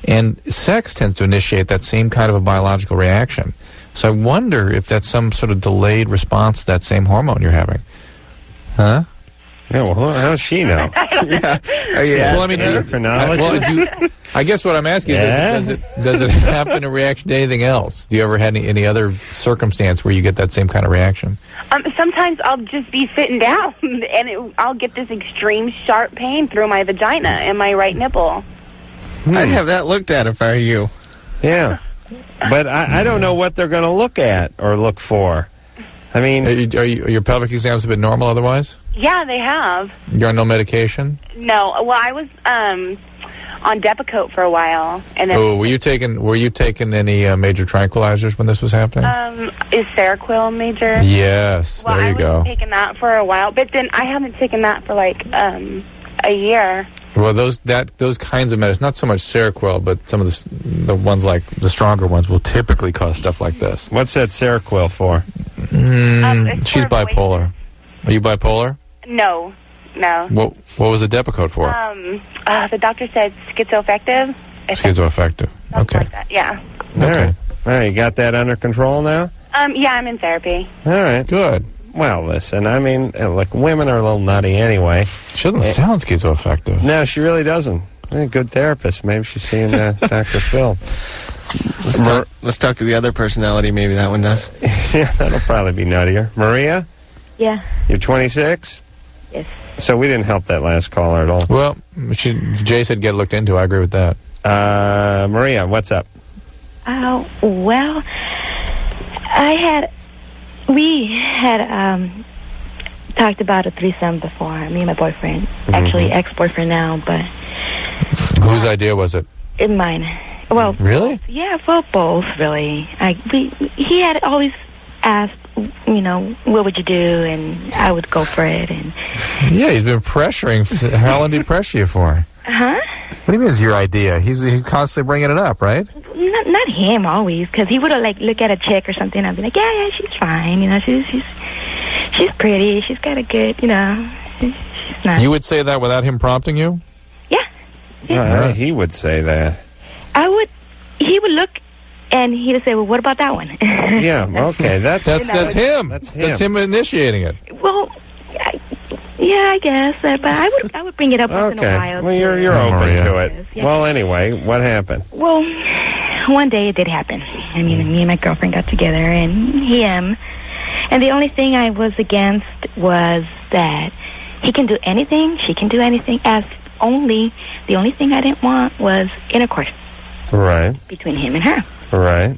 And sex tends to initiate that same kind of a biological reaction. So I wonder if that's some sort of delayed response to that same hormone you're having. Huh? Yeah, well, how does she know? Well, I mean, chronology? I guess what I'm asking is, does it happen in reaction to anything else? Do you ever have any other circumstance where you get that same kind of reaction? Sometimes I'll just be sitting down, and I'll get this extreme sharp pain through my vagina and my right nipple. I'd have that looked at if I were you. Yeah. But I don't know what they're going to look at or look for. I mean... Are your pelvic exams have been normal otherwise? Yeah, they have. You're on no medication? No. Well, I was on Depakote for a while, and then Oh, were you taking any major tranquilizers when this was happening? Is Seroquel major? Yes, Well, there you I go. was taking that for a while, but then I haven't taken that for like a year. Well, those kinds of medicine, not so much Seroquel, but some of the ones like the stronger ones will typically cause stuff like this. What's that Seroquel for? It's She's for bipolar. Are you bipolar? No. What was the Depakote for? The doctor said schizoaffective. Schizoaffective. Okay. Like that. Yeah. All right. All right, you got that under control now? Yeah, I'm in therapy. All right. Good. Well, listen, I mean, look, women are a little nutty anyway. She doesn't sound schizoaffective. No, she really doesn't. A good therapist. Maybe she's seeing Dr. Phil. Let's talk to the other personality. Maybe that one does. Yeah, that'll probably be nuttier. Maria? Yeah. You're 26? Yes. So we didn't help that last caller at all. Well, Jay said get looked into. I agree with that. Maria, what's up? Well, we had talked about a threesome before, me and my boyfriend. Actually, ex-boyfriend now, but... Whose idea was it? Mine. Well, really? Yeah, well, both, really. He had always asked, what would you do, and I would go for it. And Yeah, he's been pressuring. How long did he pressure you for? Huh? What do you mean it's your idea? He's constantly bringing it up, right? Not him always, because he would look at a chick or something. I'd be like, yeah, she's fine. She's pretty. She's got a good, she's nice. You would say that without him prompting you? He would say that. He would look, and he would say, well, what about that one? Yeah, okay, that's him. That's him. That's him initiating it. Well, yeah, I guess, but I would bring it up once in a while. Well, you're open Maria. to it. Yeah. Well, anyway, what happened? Well, one day it did happen. I mean, me and my girlfriend got together, and him. And the only thing I was against was that he can do anything, she can do anything, the only thing I didn't want was intercourse. Right. Between him and her. Right.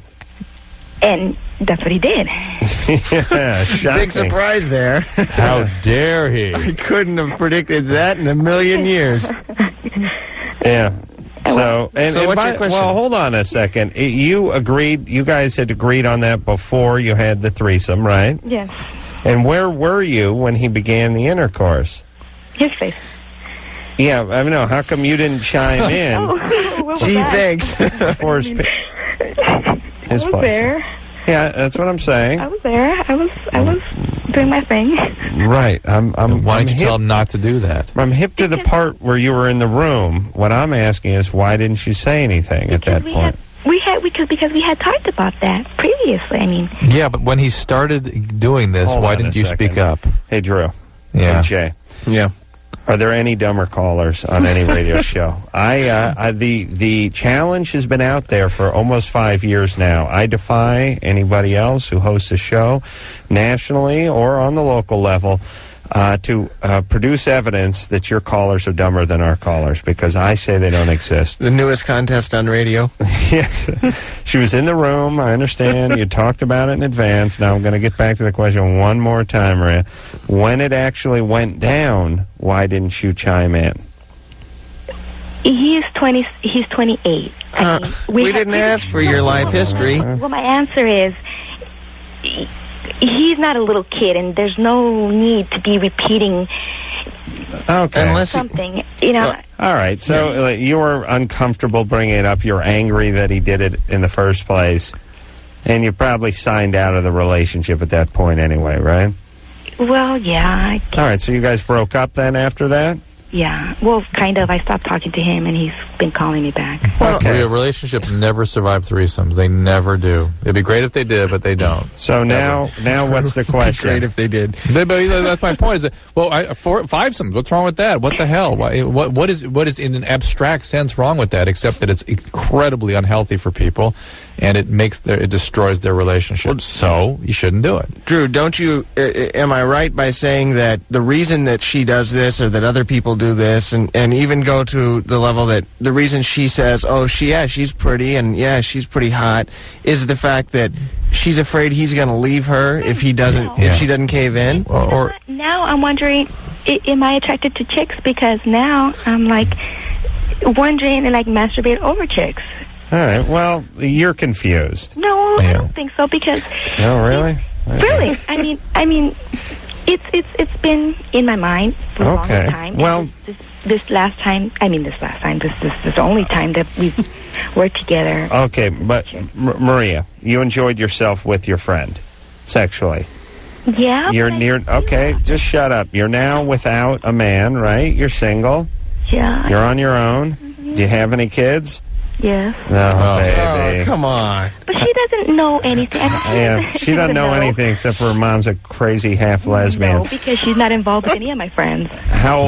And that's what he did. Yeah, shocking. Big surprise there. How dare he? I couldn't have predicted that in a million years. Yeah. So, what's your question? Well, hold on a second. You guys had agreed on that before you had the threesome, right? Yes. And where were you when he began the intercourse? His face. Yeah, I don't know. How come you didn't chime in? What was Gee, that? thanks. For his I was place. there. Yeah, that's what I'm saying. I was there. I was doing my thing. Right. Why don't you tell him not to do that? I'm hip to the part where you were in the room. What I'm asking is, why didn't you say anything at that point? Because we had talked about that previously. I mean, Yeah, but when he started doing this, Hold why on didn't a you second. speak up? Hey, Drew. Yeah. Hey, Jay. Yeah. Are there any dumber callers on any radio show? The challenge has been out there for almost 5 years now. I defy anybody else who hosts a show nationally or on the local level to produce evidence that your callers are dumber than our callers, because I say they don't exist. The newest contest on radio. Yes. She was in the room. I understand. You talked about it in advance. Now I'm going to get back to the question one more time, Maria. When it actually went down, why didn't you chime in? he's 20. He's 28. I mean, we didn't ask for your life history. Well, my answer is he's not a little kid, and there's no need to be repeating something. All right, so you're uncomfortable bringing it up. You're angry that he did it in the first place, and you probably signed out of the relationship at that point anyway, right? Well, yeah. All right, so you guys broke up then after that? Yeah. Well, kind of. I stopped talking to him, and he's been calling me back. Okay. Relationships never survive threesomes. They never do. It'd be great if they did, but they don't. So now what's the question? Great if they did. That's my point. Is that, fivesomes. What's wrong with that? What the hell? What is in an abstract sense wrong with that? Except that it's incredibly unhealthy for people, and it destroys their relationships. So you shouldn't do it. Drew, don't you? Am I right by saying that the reason that she does this, or that other people do this, and even go to the level that the reason she says, she's pretty and she's pretty hot, is the fact that she's afraid he's going to leave her if he doesn't, if she doesn't cave in? Now I'm wondering, am I attracted to chicks? Because now I'm like, wondering and like masturbate over chicks. All right. Well, you're confused. No, I don't think so because. No, really? Really, I mean, it's been in my mind for a long time. Well, this is the only time that we've worked together. Okay, but Maria, you enjoyed yourself with your friend, sexually. Yeah. Okay, just shut up. You're now without a man, right? You're single. Yeah. You're on your own. Do you have any kids? Yes. Oh, baby. Oh, come on. But she doesn't know anything. Yeah, she doesn't know anything except for her mom's a crazy half lesbian. No, because she's not involved with any of my friends. How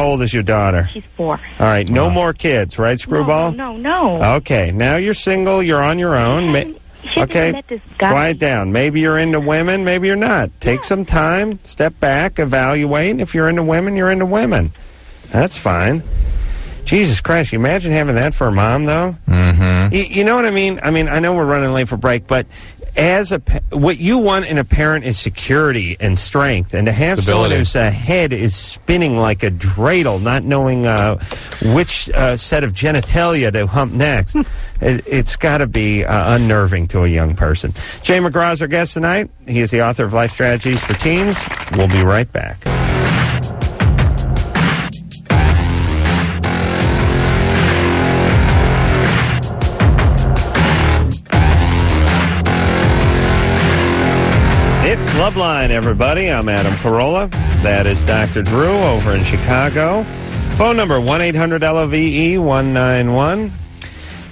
old is your daughter? She's 4. All right, no more kids, right, Screwball? No. Okay, now you're single, you're on your own. Okay, met this guy. quiet down. Maybe you're into women, maybe you're not. Take some time, step back, evaluate, and if you're into women, you're into women. That's fine. Jesus Christ, you imagine having that for a mom, though? Mm-hmm. You know what I mean? I mean, I know we're running late for break, but what you want in a parent is security and strength, and to have someone whose head is spinning like a dreidel, not knowing which set of genitalia to hump next, it's got to be unnerving to a young person. Jay McGraw is our guest tonight. He is the author of Life Strategies for Teens. We'll be right back. Loveline, everybody. I'm Adam Carolla. That is Dr. Drew over in Chicago. Phone number 1-800-LOVE-191.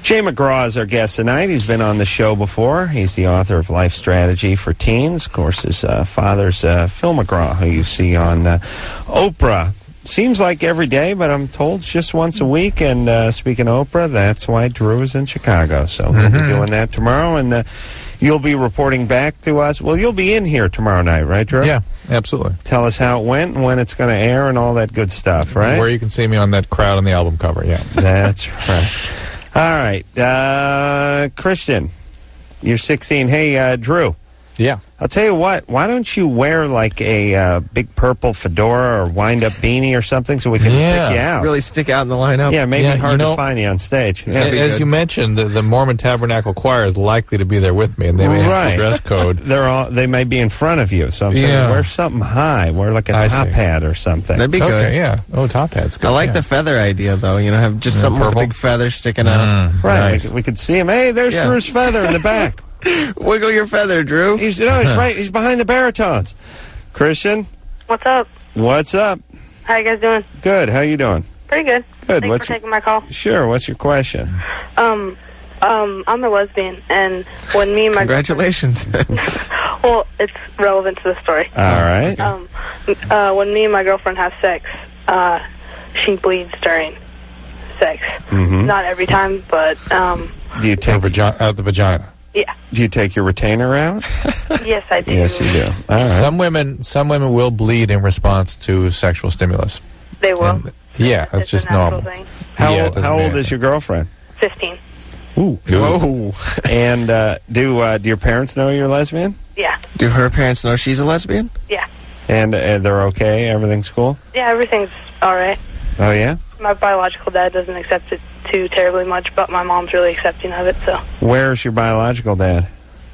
Jay McGraw is our guest tonight. He's been on the show before. He's the author of Life Strategy for Teens. Of course, his father's Phil McGraw, who you see on Oprah. Seems like every day, but I'm told it's just once a week. And speaking of Oprah, that's why Drew is in Chicago. So we'll be doing that tomorrow. And you'll be reporting back to us. Well, you'll be in here tomorrow night, right, Drew? Yeah, absolutely. Tell us how it went and when it's going to air and all that good stuff, right? Where you can see me on that crowd on the album cover, yeah. That's right. All right. Christian, you're 16. Hey, Drew. Yeah. I'll tell you what, why don't you wear like a big purple fedora or wind-up beanie or something so we can pick you out? Really stick out in the lineup. Yeah, maybe hard to find you on stage. As you mentioned, the Mormon Tabernacle Choir is likely to be there with me, and they may have the dress code. They may be in front of you, so I'm saying wear something high. Wear like a top hat or something. That'd be good. Okay, yeah. Oh, top hat's good. I like the feather idea, though. You know, have just something with a big feather sticking out. Right, Nice. we could see him. Hey, there's Drew's feather in the back. Wiggle your feather, Drew. He's right. He's behind the baritones. Christian? What's up? What's up? How you guys doing? Good. How you doing? Pretty good. Good. Thanks for taking my call. Sure. What's your question? I'm a lesbian, and when me and my Congratulations. well, it's relevant to the story. All right. When me and my girlfriend have sex, she bleeds during sex. Mm-hmm. Not every time, but do you take out the vagina? Yeah. Do you take your retainer out? Yes, I do. Yes, you do. All right. Some women will bleed in response to sexual stimulus. They will. Yeah, that's just normal. Thing. How old is your girlfriend? 15. Ooh. Whoa. And do your parents know you're lesbian? Yeah. Do her parents know she's a lesbian? Yeah. And they're okay? Everything's cool? Yeah, everything's all right. Oh, yeah? My biological dad doesn't accept it too terribly much, but my mom's really accepting of it, so. Where's your biological dad?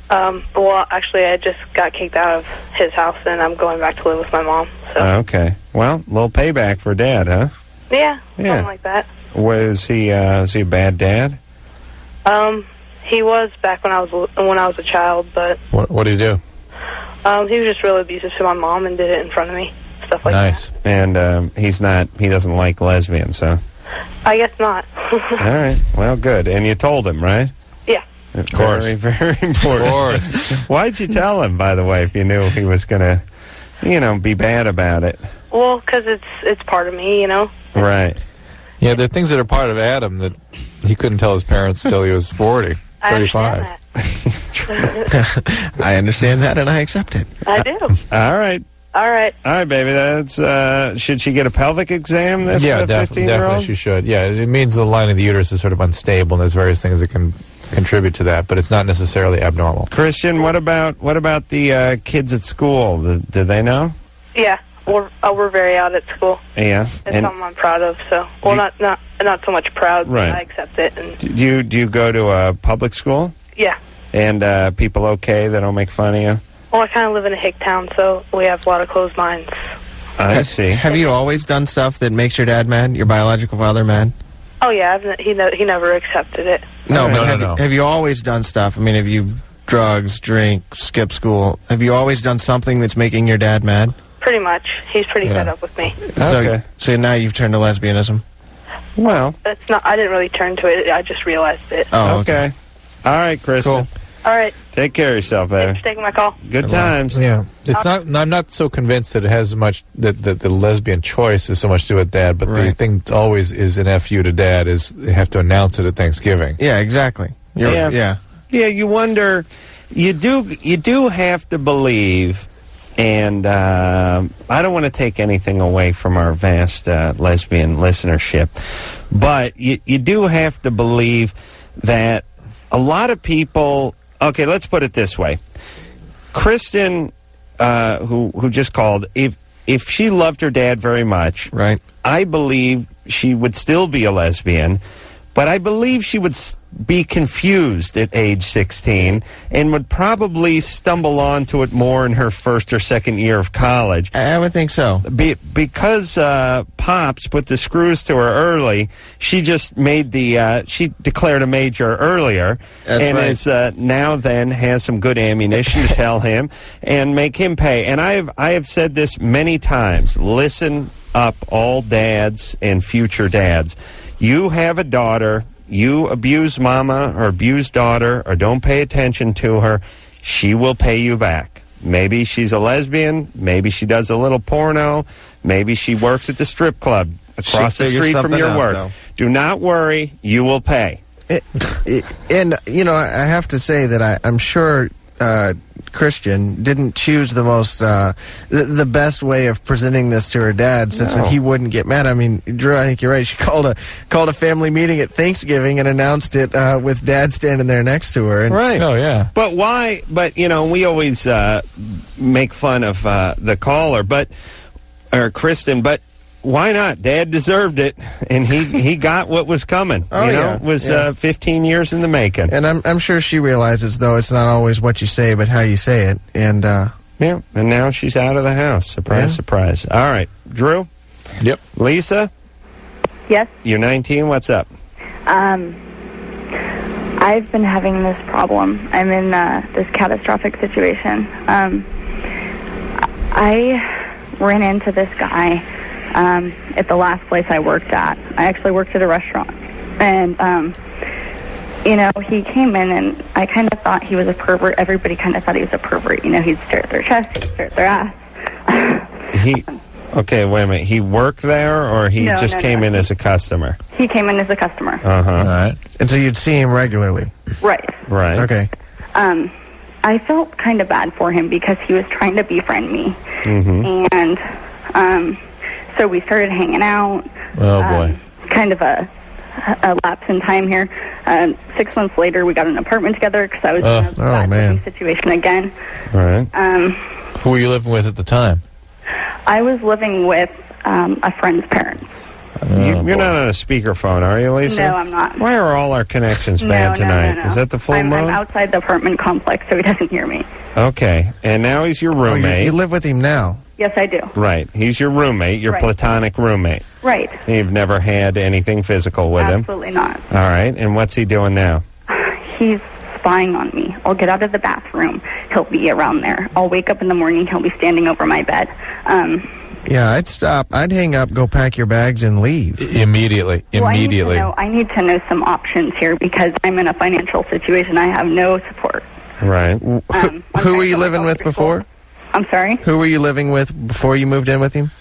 Well, actually, I just got kicked out of his house, and I'm going back to live with my mom, so. Okay. Well, a little payback for dad, huh? Yeah, something like that. Was he a bad dad? He was back when I was a child, but. What did he do? He was just really abusive to my mom and did it in front of me, stuff like that. And he doesn't like lesbians, huh? I guess not. All right. Well, good. And you told him, right? Yeah. Of course. Very, very important. Of course. Why'd you tell him, by the way, if you knew he was going to, be bad about it? Well, because it's part of me, Right. Yeah, there are things that are part of Adam that he couldn't tell his parents till he was 40, 35. I understand that, and I accept it. I do. All right. All right, baby. That's should she get a pelvic exam? This 15-year-old? Definitely she should. Yeah, it means the lining of the uterus is sort of unstable, and there's various things that can contribute to that, but it's not necessarily abnormal. Christian, what about the kids at school? Do they know? Yeah. we're very out at school. Yeah. It's something I'm proud of. So, well, not so much proud, Right. but I accept it. And Do you go to a public school? yeah. And people okay? They don't make fun of you? Well, I kind of live in a hick town, so we have a lot of closed minds. I see. Have you always done stuff that makes your dad mad, your biological father mad? Oh yeah, he never accepted it. No, No, but no. have you always done stuff? I mean, have you drugs, drink, skip school? Have you always done something that's making your dad mad? Pretty much. He's pretty Yeah. fed up with me. Okay. So now you've turned to lesbianism. Well. It's not. I didn't really turn to it. I just realized it. Oh, Okay. All right, Kristen. Cool. All right. Take care of yourself, Thanks baby. for taking my call. Good times. Yeah, it's not. I'm not so convinced that it has much that the lesbian choice is so much to do with Dad. But the Right. thing always is an FU to Dad is they have to announce it at Thanksgiving. Yeah, exactly. Yeah, you wonder. You do have to believe, and I don't want to take anything away from our vast lesbian listenership, but you do have to believe that a lot of people. Okay, let's put it this way. Kristen, who just called, if she loved her dad very much, right? I believe she would still be a lesbian, but I believe she would be confused at age 16 and would probably stumble onto it more in her first or second year of college. I would think so. Because Pops put the screws to her early, she just made she declared a major earlier. That's and right. is now then has some good ammunition to tell him and make him pay. And I have said this many times. Listen up, all dads and future dads. You have a daughter, you abuse mama or abuse daughter or don't pay attention to her, she will pay you back. Maybe she's a lesbian, maybe she does a little porno, maybe she works at the strip club across the She'll figure street from something your out, work. though. Do not worry, you will pay. And, you know, I have to say that I'm sure Christian didn't choose the most, the best way of presenting this to her dad such that he wouldn't get mad. I mean, Drew, I think you're right. She called a family meeting at Thanksgiving and announced it with Dad standing there next to her. And Right. Oh yeah. But why? But, you know, we always make fun of the caller, or Kristen, but why not? Dad deserved it, and he got what was coming. Oh, you know, yeah. it was Yeah. 15 years in the making. And I'm sure she realizes, though, it's not always what you say, but how you say it. And Yeah, and now she's out of the house. Surprise, Yeah. surprise. All right, Drew? Yep. Lisa? Yes. You're 19. What's up? I've been having this problem. I'm in this catastrophic situation. I ran into this guy at the last place I worked at. I actually worked at a restaurant. And, you know, he came in and I kind of thought he was a pervert. Everybody kind of thought he was a pervert. You know, he'd stare at their chest, he'd stare at their ass. Okay, wait a minute. He worked there, or he No, just no, came no. in as a customer? He came in as a customer. Uh-huh. All right. And so you'd see him regularly? Right. Right. Okay. I felt kind of bad for him because he was trying to befriend me. Mm-hmm. And so we started hanging out. Oh boy. Kind of a lapse in time here. 6 months later, we got an apartment together because I was in a bad living situation again. All right. Who were you living with at the time? I was living with a friend's parents. You're not on a speakerphone, are you, Lisa? No, I'm not. Why are all our connections No, bad no, tonight? no, no. Is that the full I'm moon? outside the apartment complex, so he doesn't hear me. Okay, and now he's your Oh, roommate. you live with him now? Yes, I do. Right, he's your roommate, your Right. platonic roommate. Right. You've never had anything physical with him? Absolutely not. All right, and what's he doing now? He's spying on me. I'll get out of the bathroom. He'll be around there. I'll wake up in the morning. He'll be standing over my bed. Yeah, I'd stop. I'd hang up, go pack your bags, and leave. Immediately. Well, Immediately. I need to know some options here because I'm in a financial situation. I have no support. Right. Who were you living with before? I'm sorry? Who were you living with before you moved in with him?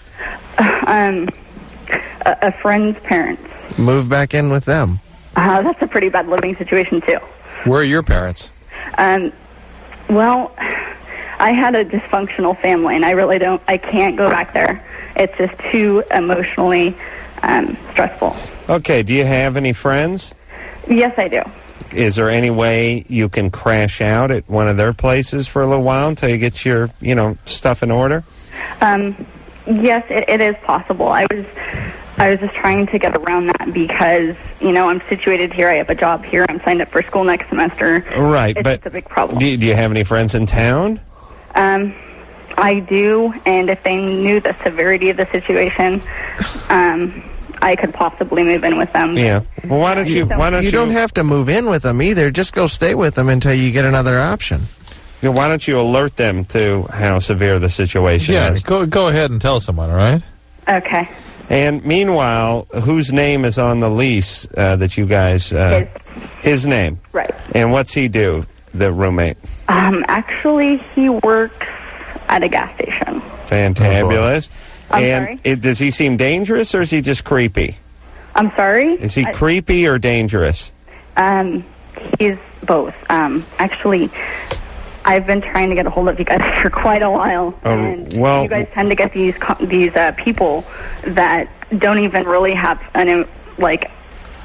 A friend's parents. Move back in with them. That's a pretty bad living situation, too. Where are your parents? Well, I had a dysfunctional family, and I can't go back there. It's just too emotionally stressful. Okay, do you have any friends? Yes, I do. Is there any way you can crash out at one of their places for a little while until you get your, stuff in order? Yes, it is possible. I was just trying to get around that because, you know, I'm situated here. I have a job here. I'm signed up for school next semester. Right, it's but just a big problem. Do you have any friends in town? I do, and if they knew the severity of the situation, I could possibly move in with them. Yeah. Well, why don't you? You don't have to move in with them either. Just go stay with them until you get another option. Yeah, why don't you alert them to how severe the situation is? Go ahead and tell someone, all right? Okay. And meanwhile, whose name is on the lease that you guys... his name. Right. And what's he do, the roommate? Actually, he works at a gas station. Fantabulous. I'm sorry? Does he seem dangerous, or is he just creepy? I'm sorry? Is he creepy or dangerous? He's both. Actually, I've been trying to get a hold of you guys for quite a while. And well, you guys tend to get these people that don't even really have a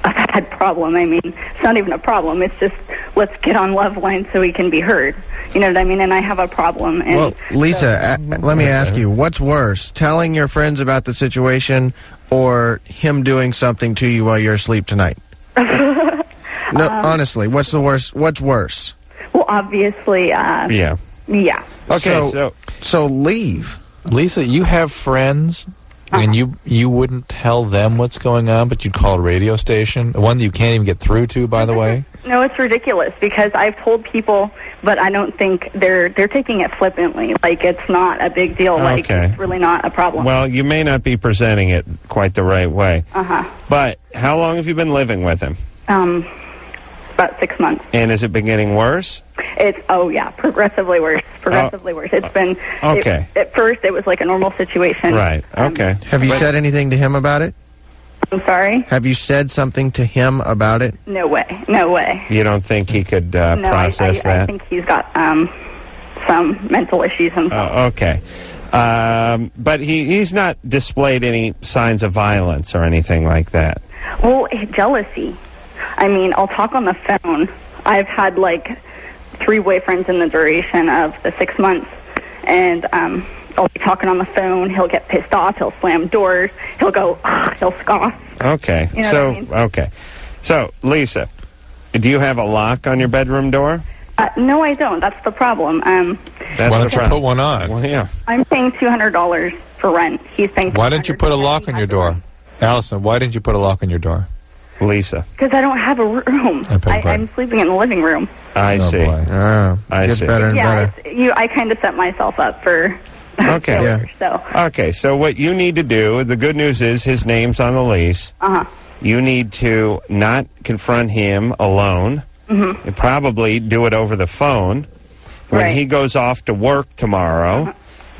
bad problem. I mean, it's not even a problem. It's just, let's get on Loveline so we can be heard. You know what I mean? And I have a problem. And well, Lisa, let me ask you, what's worse, telling your friends about the situation or him doing something to you while you're asleep tonight? No, honestly, what's worse? Well, obviously, yeah. Okay, so leave. Lisa, you have friends, and you wouldn't tell them what's going on, but you'd call a radio station, one that you can't even get through to, by the way? No, it's ridiculous because I've told people, but I don't think they're taking it flippantly. Like, it's not a big deal. Like, it's really not a problem. Well, you may not be presenting it quite the right way. But how long have you been living with him? About 6 months. And has it been getting worse? It's, progressively worse. Worse. It's been, okay. At first, it was like a normal situation. Right, okay. Have you said anything to him about it? I'm sorry? Have you said something to him about it? No way. No way. You don't think he could process that? I think he's got some mental issues himself. Okay. But he's not displayed any signs of violence or anything like that? Well, jealousy. I mean, I'll talk on the phone. I've had, 3 boyfriends in the duration of the 6 months, and I'll be talking on the phone. He'll get pissed off. He'll slam doors. He'll go, he'll scoff. Okay. You know what I mean? Okay. So, Lisa, do you have a lock on your bedroom door? No, I don't. That's the problem. Why don't you put one on? Well, yeah. I'm paying $200 for rent. He's paying Why didn't you put a lock on your door? Allison, why didn't you put a lock on your door? Lisa. Because I don't have a room. I'm sleeping in the living room. I see. I see. Better and better. I kind of set myself up for failure. So. Okay, so what you need to do, the good news is his name's on the lease. You need to not confront him alone. And probably do it over the phone. When he goes off to work tomorrow,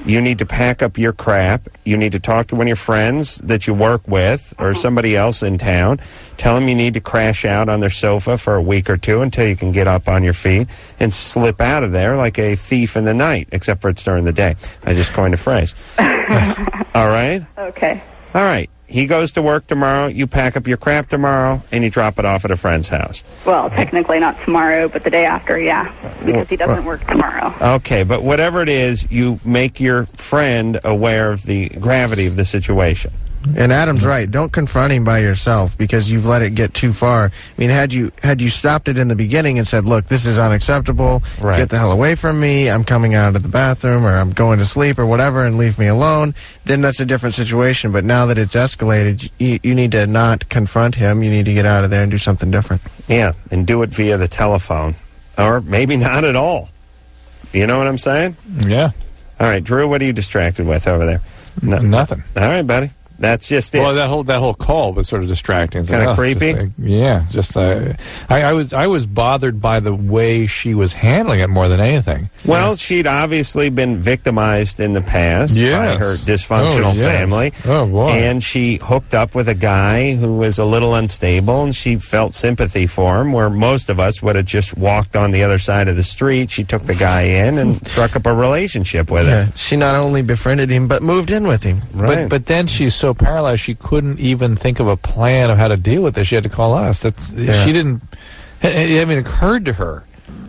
you need to pack up your crap. You need to talk to one of your friends that you work with or somebody else in town. Tell them you need to crash out on their sofa for a week or 2 until you can get up on your feet and slip out of there like a thief in the night, except for it's during the day. I just coined a phrase. All right? Okay. All right. He goes to work tomorrow, you pack up your crap tomorrow, and you drop it off at a friend's house. Well, technically not tomorrow, but the day after, yeah, because he doesn't work tomorrow. Okay, but whatever it is, you make your friend aware of the gravity of the situation. And Adam's right. Don't confront him by yourself because you've let it get too far. I mean, had you stopped it in the beginning and said, look, this is unacceptable. Right. Get the hell away from me. I'm coming out of the bathroom or I'm going to sleep or whatever and leave me alone, then that's a different situation. But now that it's escalated, you need to not confront him. You need to get out of there and do something different. Yeah, and do it via the telephone. Or maybe not at all. You know what I'm saying? Yeah. All right, Drew, what are you distracted with over there? Nothing. All right, buddy. That's just it. Well, that whole call was sort of distracting. Kind of creepy. I was bothered by the way she was handling it more than anything. Well, she'd obviously been victimized in the past by her dysfunctional family. Oh boy! And she hooked up with a guy who was a little unstable, and she felt sympathy for him. Where most of us would have just walked on the other side of the street. She took the guy in and struck up a relationship with him. She not only befriended him but moved in with him. Right. But then she's so paralyzed she couldn't even think of a plan of how to deal with this. She had to call us. She didn't. It hadn't even occurred to her.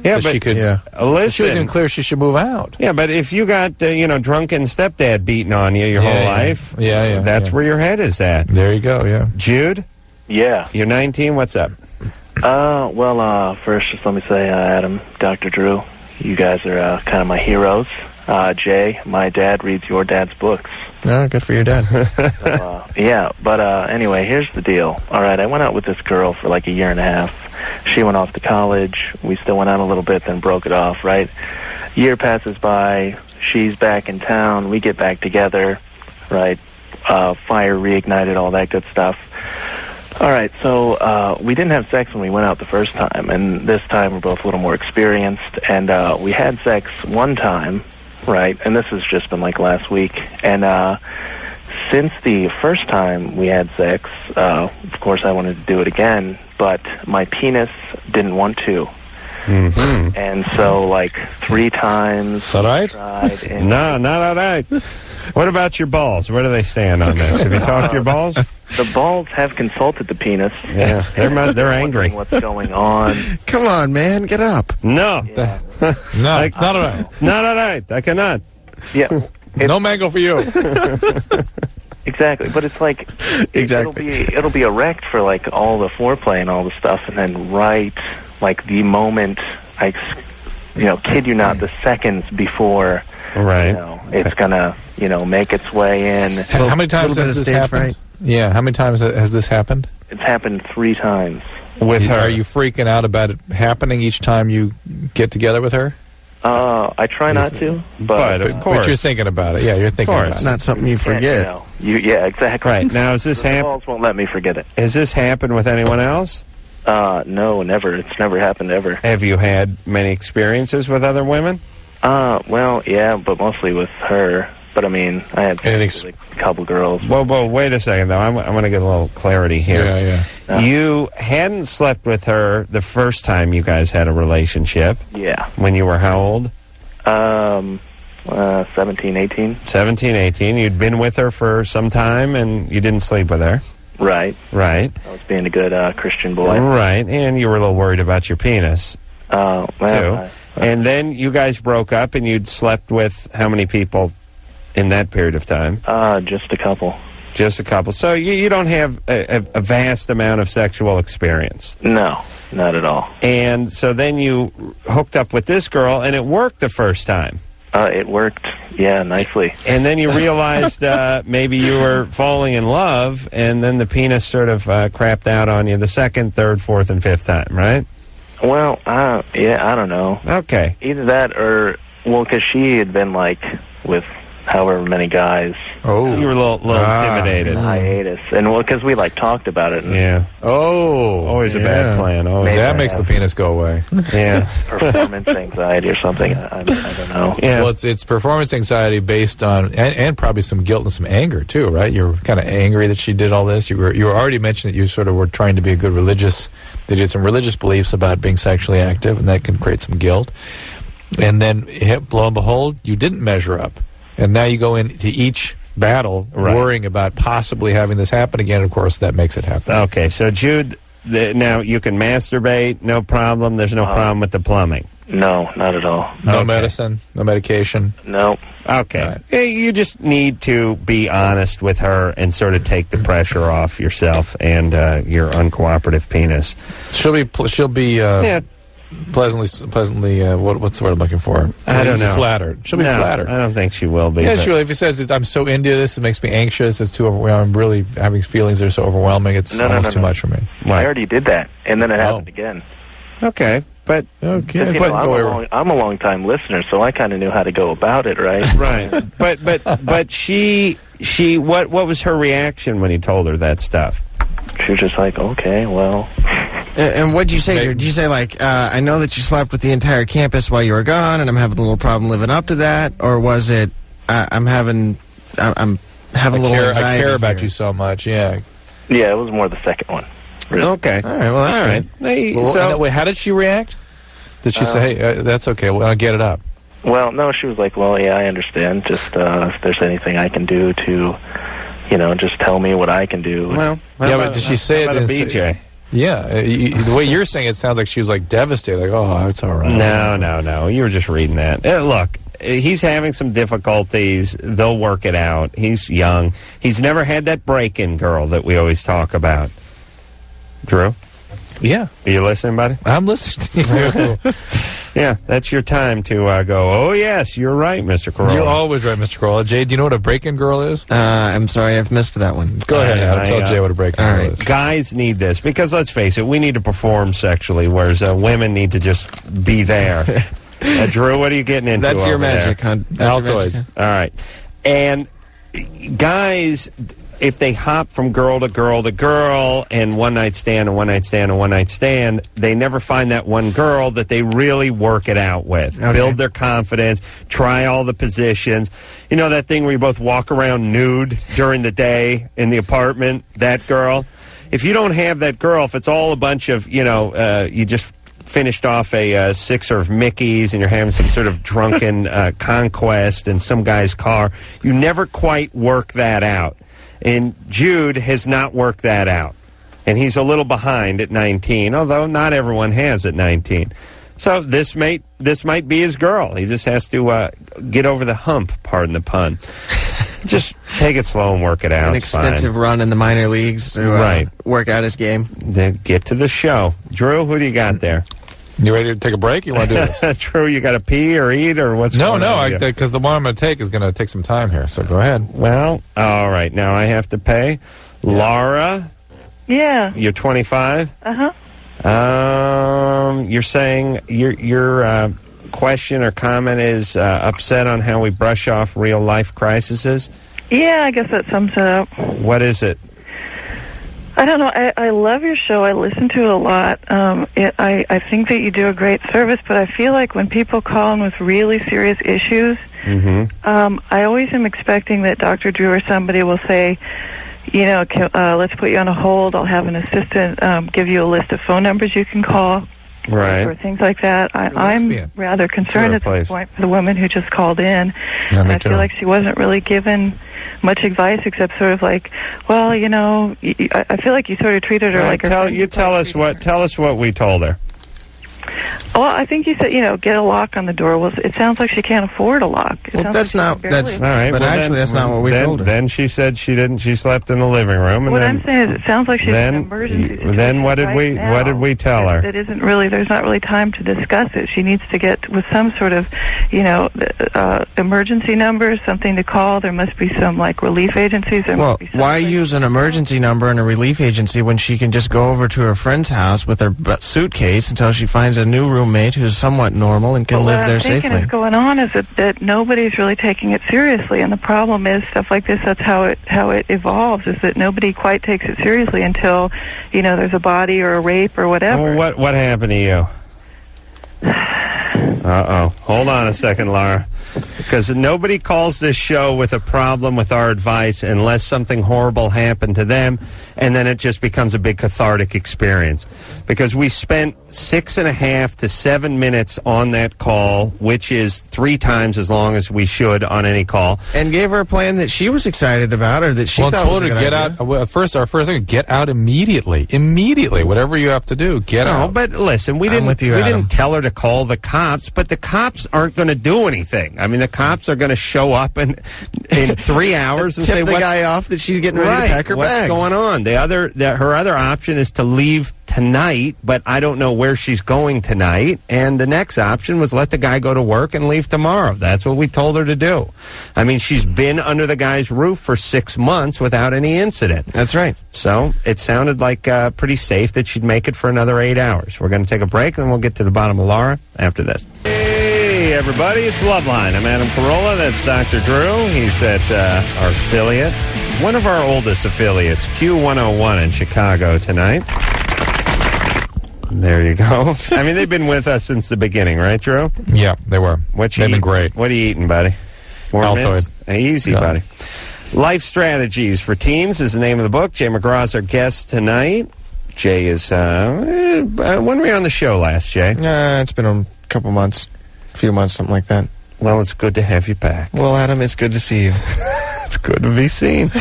Yeah, that but she could. listen, she wasn't even clear she should move out. Yeah, but if you got drunken stepdad beating on you your whole life, that's where your head is at. There you go. Yeah, Jude. Yeah, you're 19. What's up? First, just let me say, Adam, Dr. Drew, you guys are kind of my heroes. Jay, my dad reads your dad's books. Oh, good for your dad. Anyway, here's the deal. All right, I went out with this girl for like a year and a half. She went off to college. We still went out a little bit, then broke it off, right? Year passes by. She's back in town. We get back together, right? Fire reignited, all that good stuff. All right, so we didn't have sex when we went out the first time, and this time we're both a little more experienced, and we had sex one time, right? And this has just been like last week, and since the first time we had sex, of course I wanted to do it again, but my penis didn't want to. Mm-hmm. And so, like, 3 times. Is that right? No, not all right. What about your balls? Where do they stand on this? Have you talked to your balls? The balls have consulted the penis. Yeah, they're angry. What's going on? Come on, man, get up. No. Yeah. No, not all right. Not all right. I cannot. Yeah. No mango for you. Exactly, but it's like it'll be erect for like all the foreplay and all the stuff, and then like the moment kid you not, the seconds before, it's gonna make its way in. How many times has this happened? Fright. Yeah, how many times has this happened? It's happened 3 times. With her? Are you freaking out about it happening each time you get together with her? I try not to, but of course. But you're thinking about it. Yeah, you're thinking about it. It's not something you forget. Yeah, exactly. Right. Now, is this the balls won't let me forget it. Has this happened with anyone else? No, never. It's never happened ever. Have you had many experiences with other women? Well, yeah, but mostly with her. But I mean, I had a couple girls. Whoa, wait a second, though. I'm going to get a little clarity here. Yeah. You hadn't slept with her the first time you guys had a relationship. Yeah. When you were how old? 17, 18. 17, 18. You'd been with her for some time, and you didn't sleep with her. Right. Right. I was being a good Christian boy. Right, and you were a little worried about your penis. Well, and then you guys broke up, and you'd slept with how many people in that period of time? Just a couple. Just a couple. So you don't have a vast amount of sexual experience. No, not at all. And so then you hooked up with this girl, and it worked the first time. It worked, yeah, nicely. And then you realized maybe you were falling in love, and then the penis sort of crapped out on you the second, third, fourth, and fifth time, right? Well, yeah, I don't know. Okay. Either that or, because she had been, like, with however many guys. Oh. You were a little intimidated. Hiatus. And, because we, talked about it. And yeah. Oh. Always a bad plan. Always. That makes the penis go away. Yeah. Performance anxiety or something. I don't know. Yeah. Well, it's performance anxiety based on, and probably some guilt and some anger, too, right? You're kind of angry that she did all this. You were already mentioned that you sort of were trying to be a good religious, they did some religious beliefs about being sexually active, and that can create some guilt. And then, lo and behold, you didn't measure up. And now you go into each battle worrying about possibly having this happen again. Of course, that makes it happen. Okay, so Jude, now you can masturbate, no problem. There's no problem with the plumbing. No, not at all. No medicine, no medication. No. Okay. Right. Hey, you just need to be honest with her and sort of take the pressure off yourself and your uncooperative penis. She'll be. Pleasantly. What's the word I'm looking for? I don't know. Flattered. She'll be flattered. I don't think she will be. Yeah, she will. If he says I'm so into this, it makes me anxious. It's too overwhelming. I'm really having feelings that are so overwhelming. It's almost too much for me. I already did that, and then it happened again. Okay, but I'm a long time listener, so I kind of knew how to go about it, right? Right. But she what was her reaction when he told her that stuff? She was just like, okay, well. And what'd you say? Did you say, I know that you slept with the entire campus while you were gone, and I'm having a little problem living up to that? Or was it, I'm having a little anxiety I care about here. you so much, yeah. Yeah, it was more the second one. Really. Okay. All right, well, that's all right. Hey, wait, how did she react? Did she say, hey, that's okay, well, I'll get it up? Well, no, she was like, well, yeah, I understand. Just if there's anything I can do to, just tell me what I can do. Well but did she say it in BJ? Yeah, the way you're saying it sounds like she was like devastated. Like, oh, it's all right. No. You were just reading that. Look, he's having some difficulties. They'll work it out. He's young. He's never had that break-in girl that we always talk about. Drew? Yeah. Are you listening, buddy? I'm listening to you. Yeah, that's your time to go, oh, yes, you're right, Mr. Carolla. You're always right, Mr. Carolla. Jay, do you know what a break-in girl is? I'm sorry, I've missed that one. Go ahead, Adam. Tell Jay what a break-in girl is. Guys need this, because let's face it, we need to perform sexually, whereas women need to just be there. Drew, what are you getting into? That's your magic, huh? Altoids. All right. And guys, if they hop from girl to girl to girl and one night stand and one night stand and one night stand, they never find that one girl that they really work it out with. Okay. Build their confidence, try all the positions. You know that thing where you both walk around nude during the day in the apartment? That girl. If you don't have that girl, if it's all a bunch of, you just finished off a sixer of Mickey's and you're having some sort of drunken conquest in some guy's car, you never quite work that out. And Jude has not worked that out. And he's a little behind at 19, although not everyone has at 19. So this might be his girl. He just has to get over the hump, pardon the pun. Just take it slow and work it out. An extensive run in the minor leagues to work out his game. Then get to the show. Drew, who do you got there? You ready to take a break? You want to do this? Drew, you got to pee or eat or what's going on? No, because the one I'm going to take is going to take some time here. So go ahead. Well, all right. Now I have to pay. Yeah. Laura? Yeah. You're 25? Uh-huh. You're saying your question or comment is upset on how we brush off real-life crises? Yeah, I guess that sums it up. What is it? I don't know. I love your show. I listen to it a lot. I think that you do a great service, but I feel like when people call in with really serious issues, I always am expecting that Dr. Drew or somebody will say, let's put you on a hold. I'll have an assistant give you a list of phone numbers you can call. Right. Or things like that. I'm rather concerned at this point for the woman who just called in. Yeah, and I feel like she wasn't really given much advice except sort of like, well, I feel like you sort of treated her like her. Tell us what we told her. Well, I think you said, get a lock on the door. Well, it sounds like she can't afford a lock. Well, that's not. That's all right. But actually, that's not what we told her. Then she said she didn't. She slept in the living room. And what I'm saying is, it sounds like she's in an emergency situation. Then what did we tell her? It isn't really. There's not really time to discuss it. She needs to get with some sort of, emergency number, something to call. There must be some relief agencies. Well, why use an emergency number and a relief agency when she can just go over to her friend's house with her suitcase until she finds a new roommate who's somewhat normal and can live there safely? What I think is going on is that nobody's really taking it seriously, and the problem is stuff like this. That's how it evolves. Is that nobody quite takes it seriously until there's a body or a rape or whatever. Well, what happened to you? Hold on a second, Laura. Because nobody calls this show with a problem with our advice unless something horrible happened to them, and then it just becomes a big cathartic experience. Because we spent 6.5 to 7 minutes on that call, which is 3 times as long as we should on any call. And gave her a plan that she was excited about, or that she thought was a good idea. Our first thing, get out immediately. Immediately. Whatever you have to do, get out. No, but listen, we didn't tell her to call the cops, but the cops aren't going to do anything. I mean, the cops are going to show up in 3 hours and tip say, the guy off that she's getting ready to pack her bags. What's going on? Her other option is to leave tonight, but I don't know where she's going tonight. And the next option was let the guy go to work and leave tomorrow. That's what we told her to do. I mean, she's been under the guy's roof for 6 months without any incident. That's right. So it sounded like pretty safe that she'd make it for another 8 hours. We're going to take a break, and then we'll get to the bottom of Laura after this. Hey, everybody, it's Loveline. I'm Adam Carolla. That's Dr. Drew. He's at our affiliate, one of our oldest affiliates, Q101 in Chicago tonight. There you go. I mean, they've been with us since the beginning, right, Drew? Yeah, they were. They've been great. What are you eating, buddy? Altoid. Easy, buddy. Life Strategies for Teens is the name of the book. Jay McGraw is our guest tonight. Jay is, when were you on the show last, Jay? It's been a couple months, a few months, something like that. Well, it's good to have you back. Well, Adam, it's good to see you. It's It's good to be seen.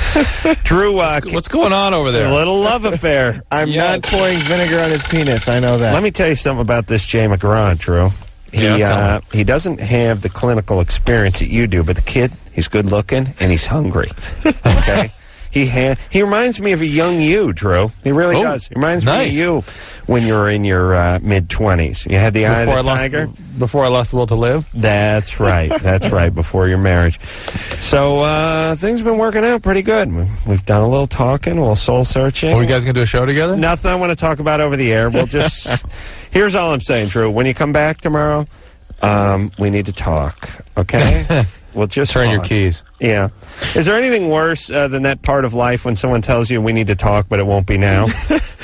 Drew, what's going on over there? A little love affair. I'm not pouring vinegar on his penis. I know that. Let me tell you something about this Jay McGraw, Drew. He doesn't have the clinical experience that you do, but the kid, he's good looking and he's hungry. Okay? He reminds me of a young you, Drew. He really does. He reminds me of you when you were in your mid-20s. You had the eye of the tiger. Before I lost the will to live? That's right. That's right, before your marriage. So things have been working out pretty good. We've done a little talking, a little soul-searching. Are you guys going to do a show together? Nothing I want to talk about over the air. We'll just... Here's all I'm saying, Drew. When you come back tomorrow, we need to talk, okay? We'll just turn your keys. Yeah. Is there anything worse than that part of life when someone tells you we need to talk, but it won't be now?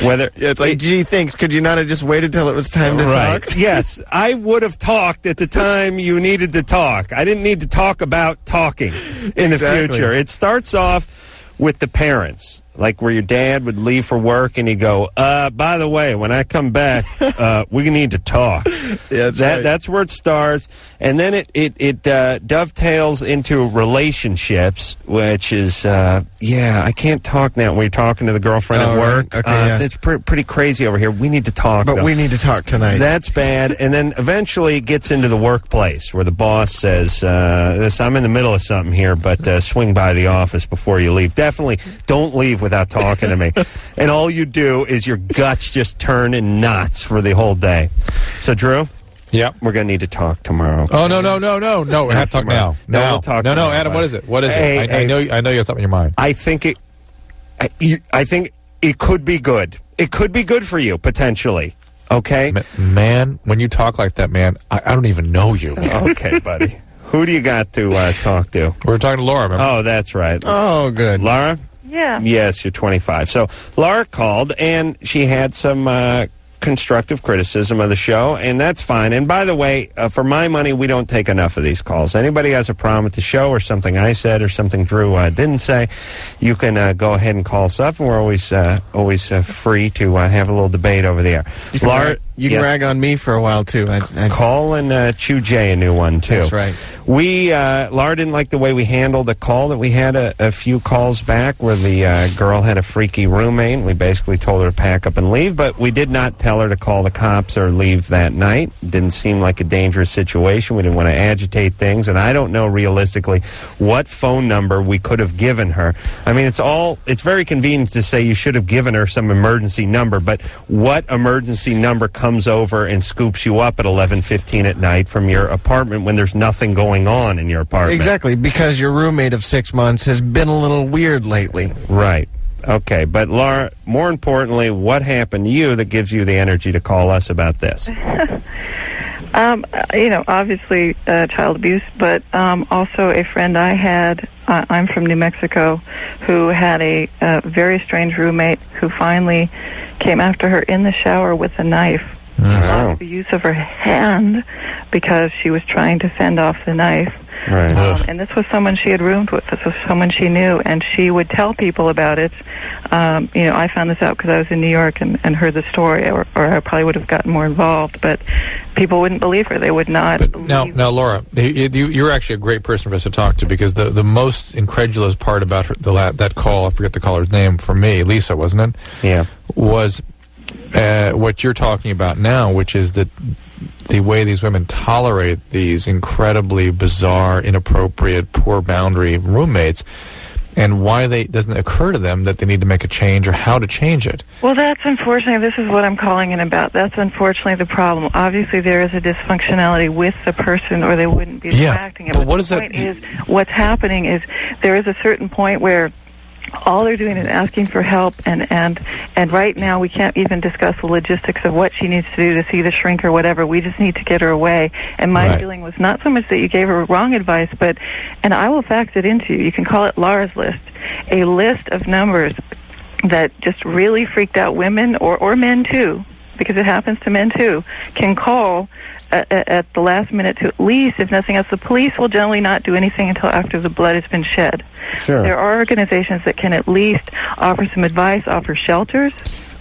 It's like, gee, thanks. Could you not have just waited till it was time to talk? Yes. I would have talked at the time you needed to talk. I didn't need to talk about talking in the future. It starts off with the parents. Like where your dad would leave for work and he'd go, by the way, when I come back, we need to talk. Yeah, that's where it starts. And then it dovetails into relationships, which is, I can't talk now when you're talking to the girlfriend at work. Right. Okay, It's pretty crazy over here. We need to talk. But we need to talk tonight. That's bad. And then eventually it gets into the workplace where the boss says, I'm in the middle of something here, but swing by the office before you leave. Definitely don't leave without talking to me. And all you do is your guts just turn in knots for the whole day. So, Drew? Yep. We're going to need to talk tomorrow. Oh, no. We have to talk now. We'll talk No, tomorrow, Adam, what is it? What is Hey, it? I know you have something in your mind. I think it could be good. It could be good for you, potentially. Okay? Man, when you talk like that, man, I don't even know you. Okay, buddy. Who do you got to talk to? We're talking to Laura, remember? Oh, that's right. Oh, good. Laura? Yeah. Yes, you're 25. So Laura called, and she had some constructive criticism of the show, and that's fine. And by the way, for my money, we don't take enough of these calls. Anybody has a problem with the show or something I said or something Drew didn't say, you can go ahead and call us up, and we're always free to have a little debate over the air. Laura, you can rag on me for a while, too. Call and chew Jay a new one, too. That's right. Laura didn't like the way we handled the call that we had a few calls back where the girl had a freaky roommate. We basically told her to pack up and leave, but we did not tell her to call the cops or leave that night. Didn't seem like a dangerous situation. We didn't want to agitate things, and I don't know realistically what phone number we could have given her. I mean, it's very convenient to say you should have given her some emergency number, but what emergency number comes over and scoops you up at 11:15 at night from your apartment when there's nothing going on in your apartment? Exactly, because your roommate of 6 months has been a little weird lately. Right. Okay, but Laura, more importantly, what happened to you that gives you the energy to call us about this? Obviously child abuse, but also a friend I had, I'm from New Mexico, who had a very strange roommate who finally came after her in the shower with a knife. Wow. The use of her hand because she was trying to fend off the knife. Right. And this was someone she had roomed with. This was someone she knew, and she would tell people about it. I found this out because I was in New York and heard the story, or I probably would have gotten more involved, but people wouldn't believe her. They would not believe. Now, Laura, you're actually a great person for us to talk to, because the most incredulous part about that call, I forget the caller's name, for me, Lisa, wasn't it? Yeah. Was what you're talking about now, which is that the way these women tolerate these incredibly bizarre, inappropriate, poor boundary roommates, and why doesn't occur to them that they need to make a change or how to change it. Well, that's unfortunately, this is what I'm calling in about. That's unfortunately the problem. Obviously, there is a dysfunctionality with the person, or they wouldn't be attracting it. But what is the point is, what's happening is there is a certain point where all they're doing is asking for help, and right now we can't even discuss the logistics of what she needs to do to see the shrink or whatever. We just need to get her away. And my feeling was not so much that you gave her wrong advice, but, and I will fax it into you, you can call it Laura's list, a list of numbers that just really freaked out women, or men too, because it happens to men too, can call at the last minute to, at least, if nothing else, the police will generally not do anything until after the blood has been shed. Sure. There are organizations that can at least offer some advice, offer shelters,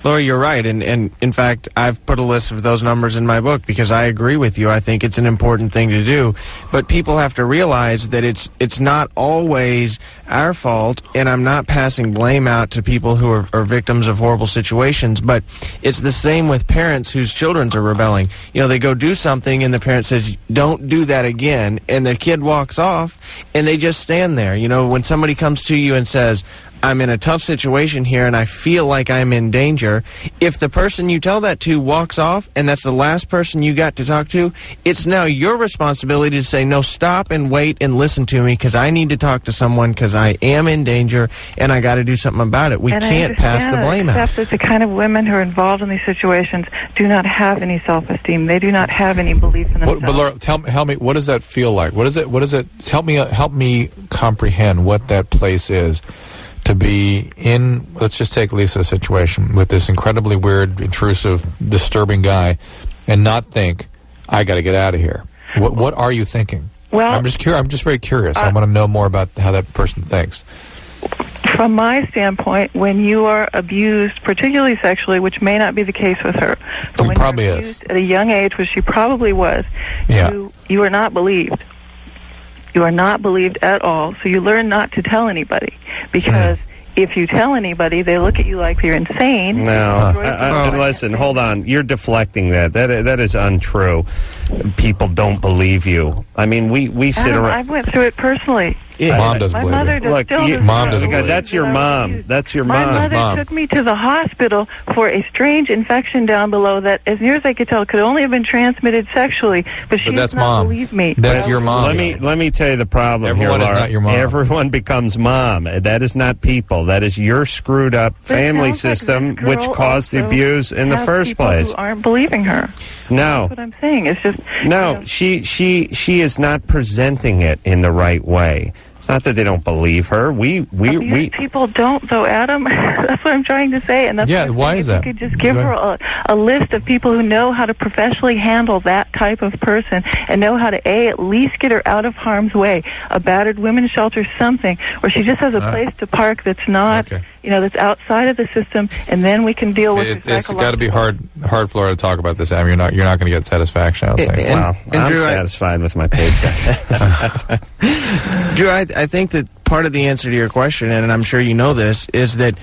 Laura, you're right, and in fact, I've put a list of those numbers in my book because I agree with you. I think it's an important thing to do, but people have to realize that it's not always our fault, and I'm not passing blame out to people who are victims of horrible situations, but it's the same with parents whose children are rebelling. You know, they go do something, and the parent says, don't do that again, and the kid walks off, and they just stand there. You know, when somebody comes to you and says, I'm in a tough situation here and I feel like I'm in danger, if the person you tell that to walks off and that's the last person you got to talk to, it's now your responsibility to say, no, stop and wait and listen to me because I need to talk to someone because I am in danger and I got to do something about it. We can't pass the blame out. Except that the kind of women who are involved in these situations do not have any self-esteem. They do not have any belief in themselves. But Laura, help me. What does that feel like? What is it? Help me comprehend what that place is. To be in, let's just take Lisa's situation with this incredibly weird, intrusive, disturbing guy, and not think, I got to get out of here. What are you thinking? Well, I'm just very curious. I want to know more about how that person thinks. From my standpoint, when you are abused, particularly sexually, which may not be the case with her, but when probably you're abused at a young age, which she probably was, you are not believed. You are not believed at all, so you learn not to tell anybody, because if you tell anybody, they look at you like you're insane. No, listen, hold on. You're deflecting that. That is untrue. People don't believe you. I mean, we sit around. I went through it personally. Mom doesn't my believe mother you. Look, still doesn't Mom doesn't believe That's your mom. That's your mom. My mother took me to the hospital for a strange infection down below that, as near as I could tell, could only have been transmitted sexually. But she does not believe me. That's your mom. Let me tell you the problem Everyone here, Laura. is not your mom. Everyone becomes mom. That is not people. That is your screwed up family system, which caused the abuse in the first place. Who aren't believing her. No, that's what I'm saying. It's just no. She is not presenting it in the right way. It's not that they don't believe her. We people don't, though, Adam. That's what I'm trying to say. And that's why is that? You could just give her a list of people who know how to professionally handle that type of person and know how to at least get her out of harm's way. A battered women's shelter, something where she just has a place to park that's not, that's outside of the system, and then we can deal with it. It's got to be hard for Laura to talk about this. I mean, you're not going to get satisfaction. I don't think. Well, I'm satisfied with my paycheck. Drew, I think that part of the answer to your question, and I'm sure you know this, is that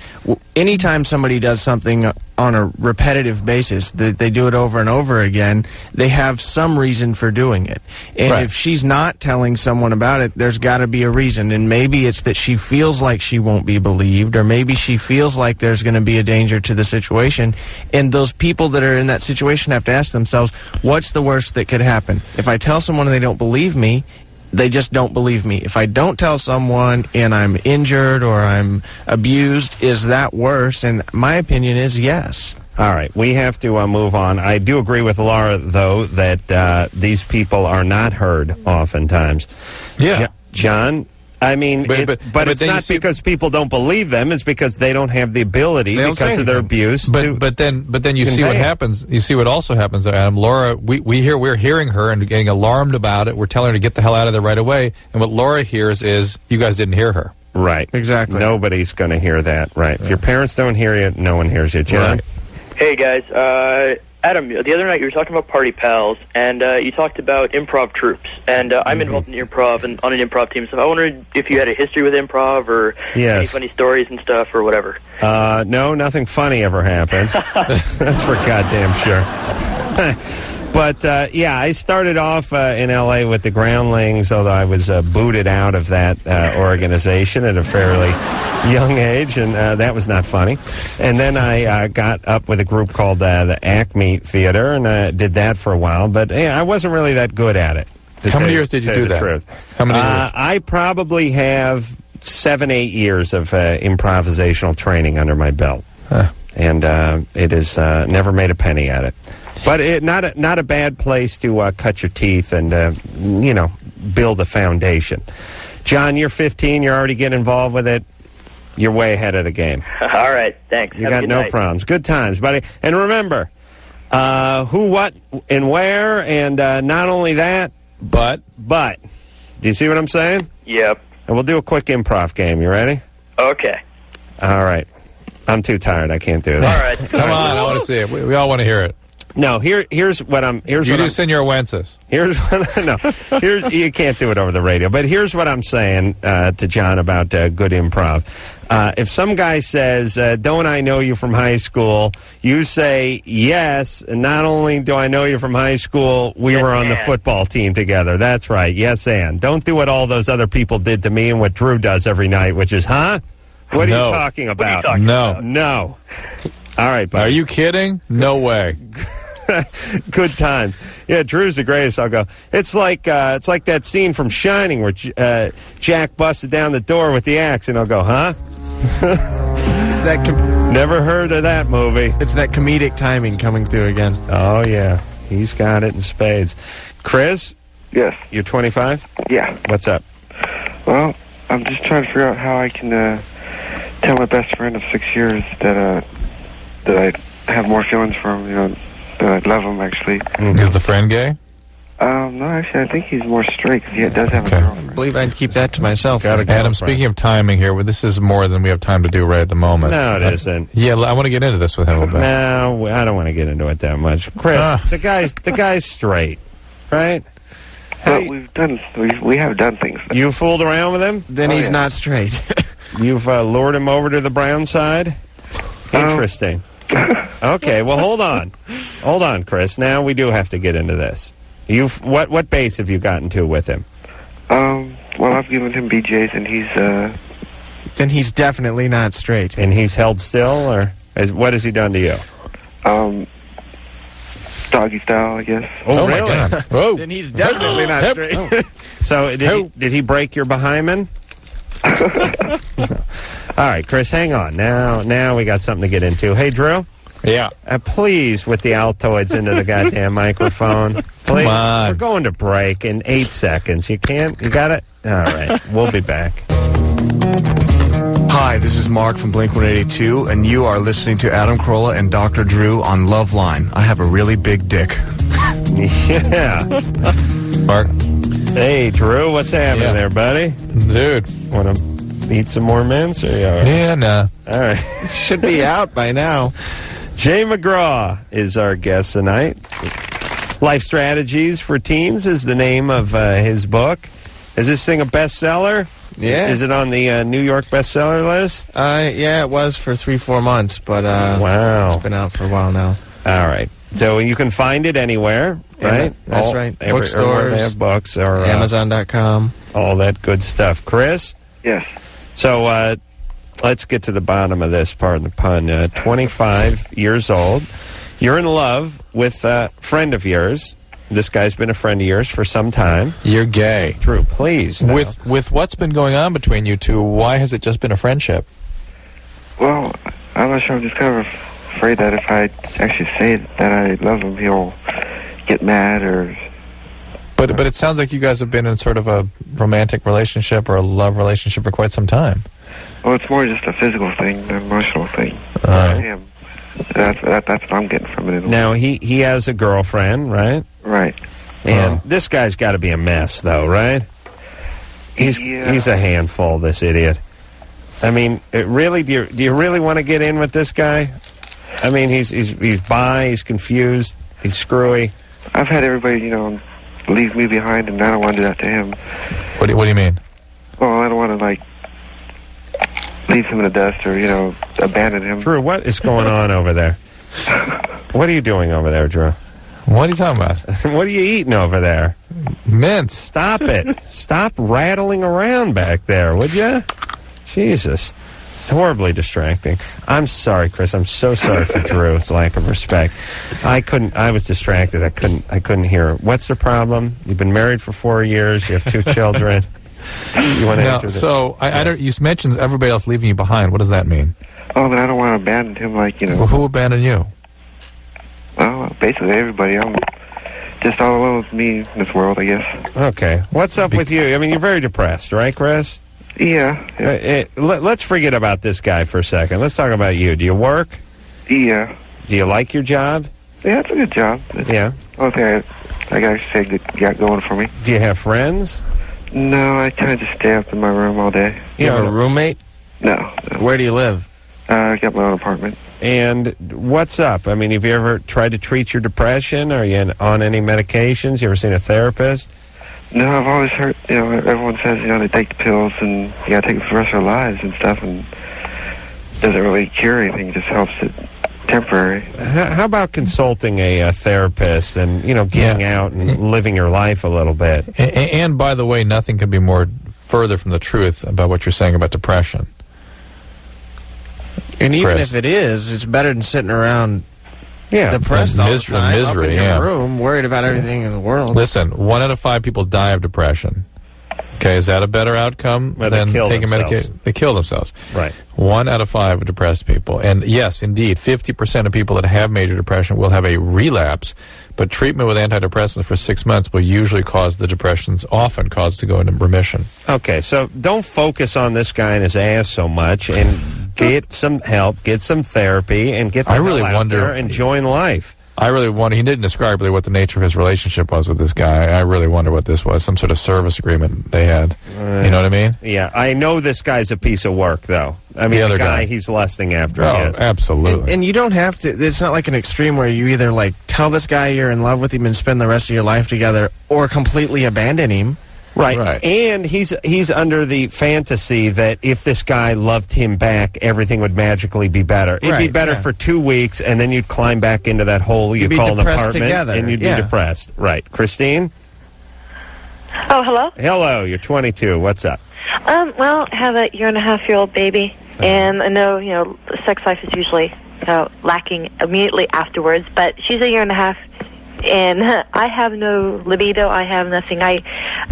anytime somebody does something on a repetitive basis, that they do it over and over again, they have some reason for doing it. And if she's not telling someone about it, there's got to be a reason. And maybe it's that she feels like she won't be believed, or maybe she feels like there's going to be a danger to the situation. And those people that are in that situation have to ask themselves, what's the worst that could happen? If I tell someone and they don't believe me, they just don't believe me. If I don't tell someone and I'm injured or I'm abused, is that worse? And my opinion is yes. All right, we have to move on. I do agree with Laura, though, that these people are not heard oftentimes. Yeah. John, I mean, but it's not because people don't believe them. It's because they don't have the ability because of their abuse. But then you see what happens. You see what also happens, Adam. Laura, we're hearing her and getting alarmed about it. We're telling her to get the hell out of there right away. And what Laura hears is, you guys didn't hear her. Right. Exactly. Nobody's going to hear that. Right. If your parents don't hear you, no one hears you. John? Right. Hey, guys. Adam, the other night you were talking about party pals, and you talked about improv troops. And I'm involved in improv and on an improv team, so I wondered if you had a history with improv or any funny stories and stuff or whatever. No, nothing funny ever happened. That's for goddamn sure. But, I started off in L.A. with the Groundlings, although I was booted out of that organization at a fairly young age, and that was not funny. And then I got up with a group called the Acme Theater, and I did that for a while, but I wasn't really that good at it. How many years did you do that? How many years? I probably have 7-8 years of improvisational training under my belt. And it has never made a penny at it. But not a bad place to cut your teeth and, build a foundation. John, you're 15. You're already getting involved with it. You're way ahead of the game. All right. Thanks. You got no problems. Good times, buddy. And remember, who, what, and where, and not only that, but. Do you see what I'm saying? Yep. And we'll do a quick improv game. You ready? Okay. All right. I'm too tired. I can't do All that. right. Come on, I want to see it. We all want to hear it. No, here's what I'm. Here's you what do I'm, Senor Wences. Here's what, no. Here's you can't do it over the radio. But here's what I'm saying to John about good improv. If some guy says, "Don't I know you from high school?" You say, "Yes." And not only do I know you from high school, we were on the football team together. That's right. Yes, and don't do what all those other people did to me and what Drew does every night, which is, huh? What are you talking about? No. All right, buddy. Are you kidding? No way. Good times. Yeah, Drew's the greatest. I'll go. It's like that scene from Shining where Jack busted down the door with the axe, and I'll go, huh? It's that never heard of that movie. It's that comedic timing coming through again. Oh yeah, he's got it in spades. Chris? Yes. You're 25? Yeah. What's up? Well, I'm just trying to figure out how I can tell my best friend of 6 years that I have more feelings for him, that I love him, actually. Is the friend gay? No, actually, I think he's more straight, because he does have a girlfriend. I believe I'd keep that to myself. Adam, speaking of timing here, well, this is more than we have time to do right at the moment. No, it isn't. Yeah, I want to get into this with him a bit. No, I don't want to get into it that much. Chris, the guy's straight, right? But we have done things. You fooled around with him? Then he's not straight. You've lured him over to the brown side? Interesting. Okay, well, hold on, Chris. Now we do have to get into this. What base have you gotten to with him? Well, I've given him BJ's, and he's Then he's definitely not straight. And he's held still, or what has he done to you? Doggy style, I guess. Oh really? My God. Whoa. Then he's definitely not straight. So did he break your behind? All right, Chris, hang on. Now we got something to get into. Hey, Drew? Yeah. Please, with the Altoids into the goddamn microphone. Please. Come on. We're going to break in 8 seconds. You can't? You got it? All right. We'll be back. Hi, this is Mark from Blink-182, and you are listening to Adam Carolla and Dr. Drew on Loveline. I have a really big dick. Yeah. Mark? Hey, Drew, what's happening there, buddy? Dude. Want to eat some more mints? Or Yeah, nah. All right. Should be out by now. Jay McGraw is our guest tonight. Life Strategies for Teens is the name of his book. Is this thing a bestseller? Yeah. Is it on the New York bestseller list? Yeah, it was for 3-4 months, but wow, it's been out for a while now. All right. So you can find it anywhere, right? That's right. Bookstores. Where they have books. Or Amazon.com. All that good stuff. Chris? Yes. So let's get to the bottom of this, pardon the pun. 25 years old. You're in love with a friend of yours. This guy's been a friend of yours for some time. You're gay. Drew, please. No. With what's been going on between you two, why has it just been a friendship? Well, I'm not sure. I'm just kind of afraid that if I actually say that I love him, he'll get mad or... But it sounds like you guys have been in sort of a romantic relationship or a love relationship for quite some time. Well, it's more just a physical thing, an emotional thing. Right. That's what I'm getting from it. Now, he has a girlfriend, right? Right. And this guy's got to be a mess, though, right? He's a handful, this idiot. I mean, really, do you really want to get in with this guy? I mean, he's bi, he's confused, he's screwy. I've had everybody, leave me behind, and I don't want to do that to him. What do you mean? Well, I don't want to, leave him in the dust or, abandon him. Drew, what is going on over there? What are you doing over there, Drew? What are you talking about? What are you eating over there? Mints. Stop it. Stop rattling around back there, would you? Jesus. It's horribly distracting. I'm sorry, Chris. I'm so sorry for Drew's lack of respect. I was distracted. I couldn't hear. What's the problem? You've been married for 4 years. You have 2 children. You want to now, answer this? So, I don't. You mentioned everybody else leaving you behind. What does that mean? Oh, but I don't want to abandon him Well, who abandoned you? Well, basically everybody. I'm just all alone with me in this world, I guess. Okay. What's up with you? I mean, you're very depressed, right, Chris? Yeah. Let's forget about this guy for a second. Let's talk about you. Do you work? Yeah. Do you like your job? Yeah, it's a good job. Yeah. Okay, I gotta say, got going for me. Do you have friends? No, I kind of just stay up in my room all day. You have a roommate? No. Where do you live? I got my own apartment. And what's up? I mean, have you ever tried to treat your depression? Are you on any medications? You ever seen a therapist? No, I've always heard, everyone says, they take the pills and you got to take them for the rest of their lives and stuff, and it doesn't really cure anything, it just helps it temporary. How about consulting a therapist and, getting out and living your life a little bit? And by the way, nothing could be more further from the truth about what you're saying about depression. And even Chris. if it is, it's better than sitting around depressed all the time, misery, up in your room, worried about everything in the world. Listen, 1 out of 5 people die of depression. Okay, is that a better outcome than taking medication? They kill themselves. Right. 1 out of 5 depressed people. And yes, indeed, 50% of people that have major depression will have a relapse, but treatment with antidepressants for 6 months will usually cause the depressions, often cause to go into remission. Okay, so don't focus on this guy and his ass so much, and get some help, get some therapy, and get the hell out there and join life. I really wonder, he didn't describe really what the nature of his relationship was with this guy. I really wonder what this was, some sort of service agreement they had. You know what I mean? Yeah, I know this guy's a piece of work, though. I mean, The other the guy guy. he's lusting after. Oh, yes. absolutely. And you don't have to, it's not like an extreme where you either tell this guy you're in love with him and spend the rest of your life together, or completely abandon him. Right. And he's under the fantasy that if this guy loved him back, everything would magically be better. It'd be better for 2 weeks, and then you'd climb back into that hole you You'd be call an depressed apartment, together. and you'd be depressed. Right. Christine? Oh, hello? Hello, you're 22. What's up? Well, I have a 1.5-year-old baby, and I know, sex life is usually lacking immediately afterwards, but she's a 1.5 years, and I have no libido. I have nothing.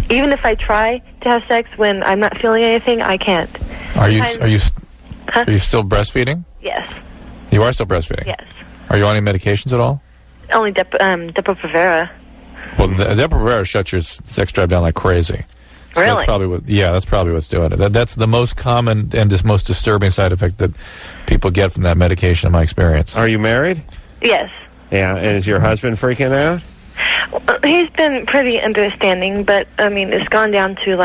Even if I try to have sex when I'm not feeling anything, I can't. Are you still breastfeeding? Yes. You are still breastfeeding? Yes. Are you on any medications at all? Only Depo-Provera. Well, the Depo-Provera shuts your sex drive down like crazy. So Really? That's probably that's probably what's doing it. That's the most common and just most disturbing side effect that people get from that medication, in my experience. Are you married? Yes. Yeah, and is your husband freaking out? He's been pretty understanding, but, it's gone down to,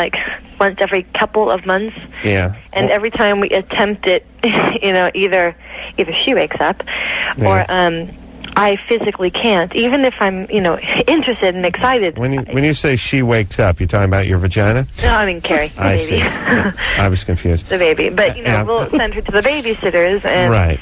once every couple of months. Yeah. And every time we attempt it, either she wakes up or I physically can't, even if I'm, interested and excited. When you say she wakes up, you're talking about your vagina? No, I mean Carrie, the I baby. see. I was confused. The baby. But, we'll send her to the babysitters and... Right.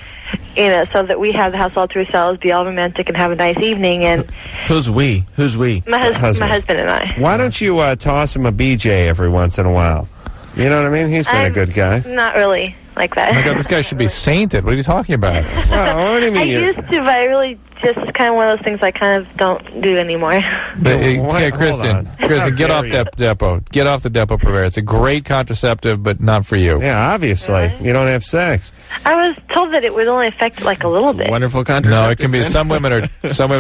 So that we have the house all to ourselves, be all romantic, and have a nice evening. And Who's we? Who's we? my husband and I. Why don't you toss him a BJ every once in a while? You know what I mean? He's been a good guy. Not really like that. Oh my God, this guy should be sainted. What are you talking about? Well, what do you mean? I used to, but I really just kind of one of those things I kind of don't do anymore. Okay, Kristen, get off that Depo. Get off the Depo-Provera. It's a great contraceptive, but not for you. Yeah, obviously. You don't have sex. I was told that it would only affect a little bit. Wonderful contraceptive. No, it can be. Some women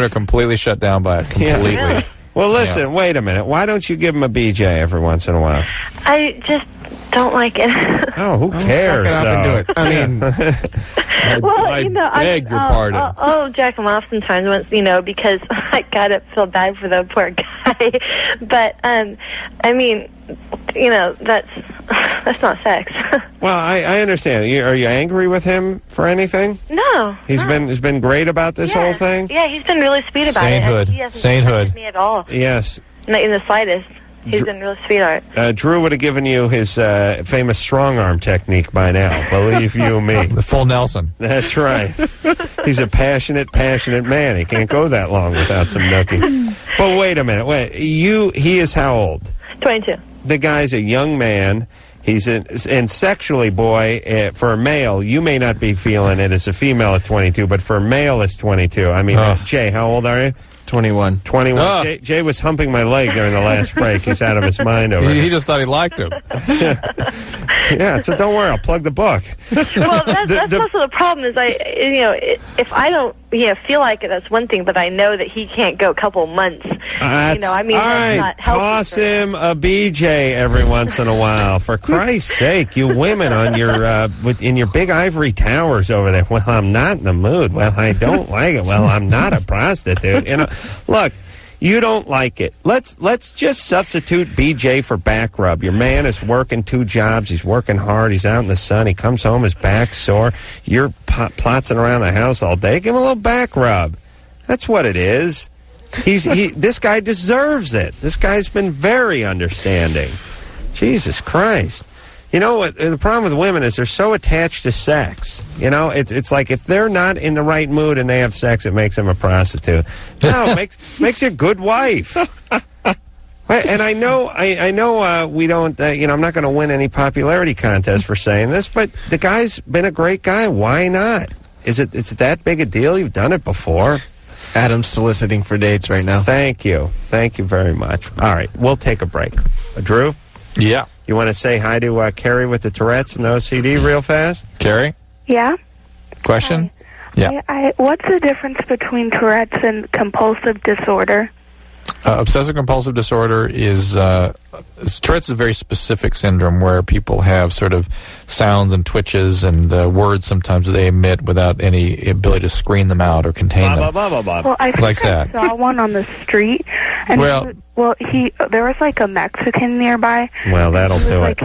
are completely shut down by it. Completely. Yeah. Really? Well, listen. Wait a minute. Why don't you give him a BJ every once in a while? I just don't like it. Oh, who cares? Suck it up and do it. I mean, well, I beg your pardon. I'll jack him off sometimes once, because I gotta feel bad for the poor guy. But that's not sex. Well, I understand. Are you angry with him for anything? No. He's been great about this whole thing. Yeah, he's been really sweet about Sainthood. it. He hasn't Sainthood. affected me at all. Yes. Not in the slightest. He's been real sweetheart. Drew would have given you his famous strong arm technique by now. Believe you me. The full Nelson. That's right. He's a passionate man. He can't go that long without some nookie. But wait a minute. He is how old? 22. The guy's a young man. He's and sexually, boy, for a male, you may not be feeling it as a female at 22, but for a male, it's 22. I mean, Jay, how old are you? 21. 21. Oh. Jay was humping my leg during the last break. He's out of his mind over He it. just thought he liked him. Yeah, so don't worry. I'll plug the book. Well, that's also the problem is if I don't feel like it, that's one thing, but I know that he can't go a couple months. All right, that's not healthy. toss him a BJ every once in a while. For Christ's sake, you women on your in your big ivory towers over there. Well, I'm not in the mood. Well, I don't like it. Well, I'm not a prostitute. Look, You don't like it. Let's just substitute BJ for back rub. Your man is working 2 jobs. He's working hard. He's out in the sun. He comes home, his back's sore. You're plotzing around the house all day. Give him a little back rub. That's what it is. This guy deserves it. This guy's been very understanding. Jesus Christ. You know what? The problem with women is they're so attached to sex. You know, it's like if they're not in the right mood and they have sex, it makes them a prostitute. No, it makes you a good wife. And I know we don't. I'm not going to win any popularity contest for saying this, but the guy's been a great guy. Why not? It's that big a deal? You've done it before. Adam's soliciting for dates right now. Thank you very much. All right, we'll take a break. Drew? Yeah. You want to say hi to Carrie with the Tourette's and the OCD real fast? Carrie? Yeah? Question? Yeah. What's the difference between Tourette's and compulsive disorder? Obsessive-compulsive disorder is Tourette's is a very specific syndrome where people have sort of sounds and twitches and words sometimes they emit without any ability to screen them out or contain them. Well, I think like I that. saw one on the street, and there was like a Mexican nearby. Well, that'll do it.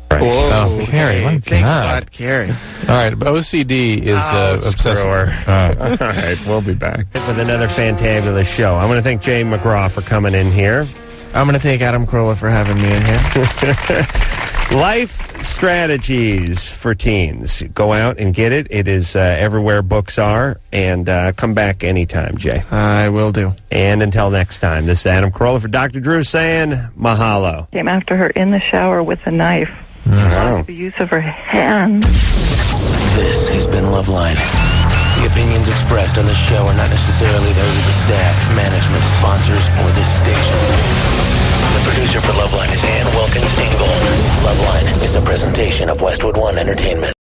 Oh, Carrie, my Thanks a God. lot, Carrie. All right, but OCD is obsessive. All right, we'll be back with another fantabulous show. I want to thank Jay McGraw for coming in here. I'm going to thank Adam Carolla for having me in here. Life strategies for teens. Go out and get it. It is everywhere books are. And come back anytime, Jay. I will do. And until next time, this is Adam Carolla for Dr. Drew saying mahalo. Came after her in the shower with a knife. Oh. The use of her hand. This has been Loveline. The opinions expressed on this show are not necessarily those of the staff, management, sponsors, or this station. The producer for Loveline is Ann Wilkins Ingle. Loveline is a presentation of Westwood One Entertainment.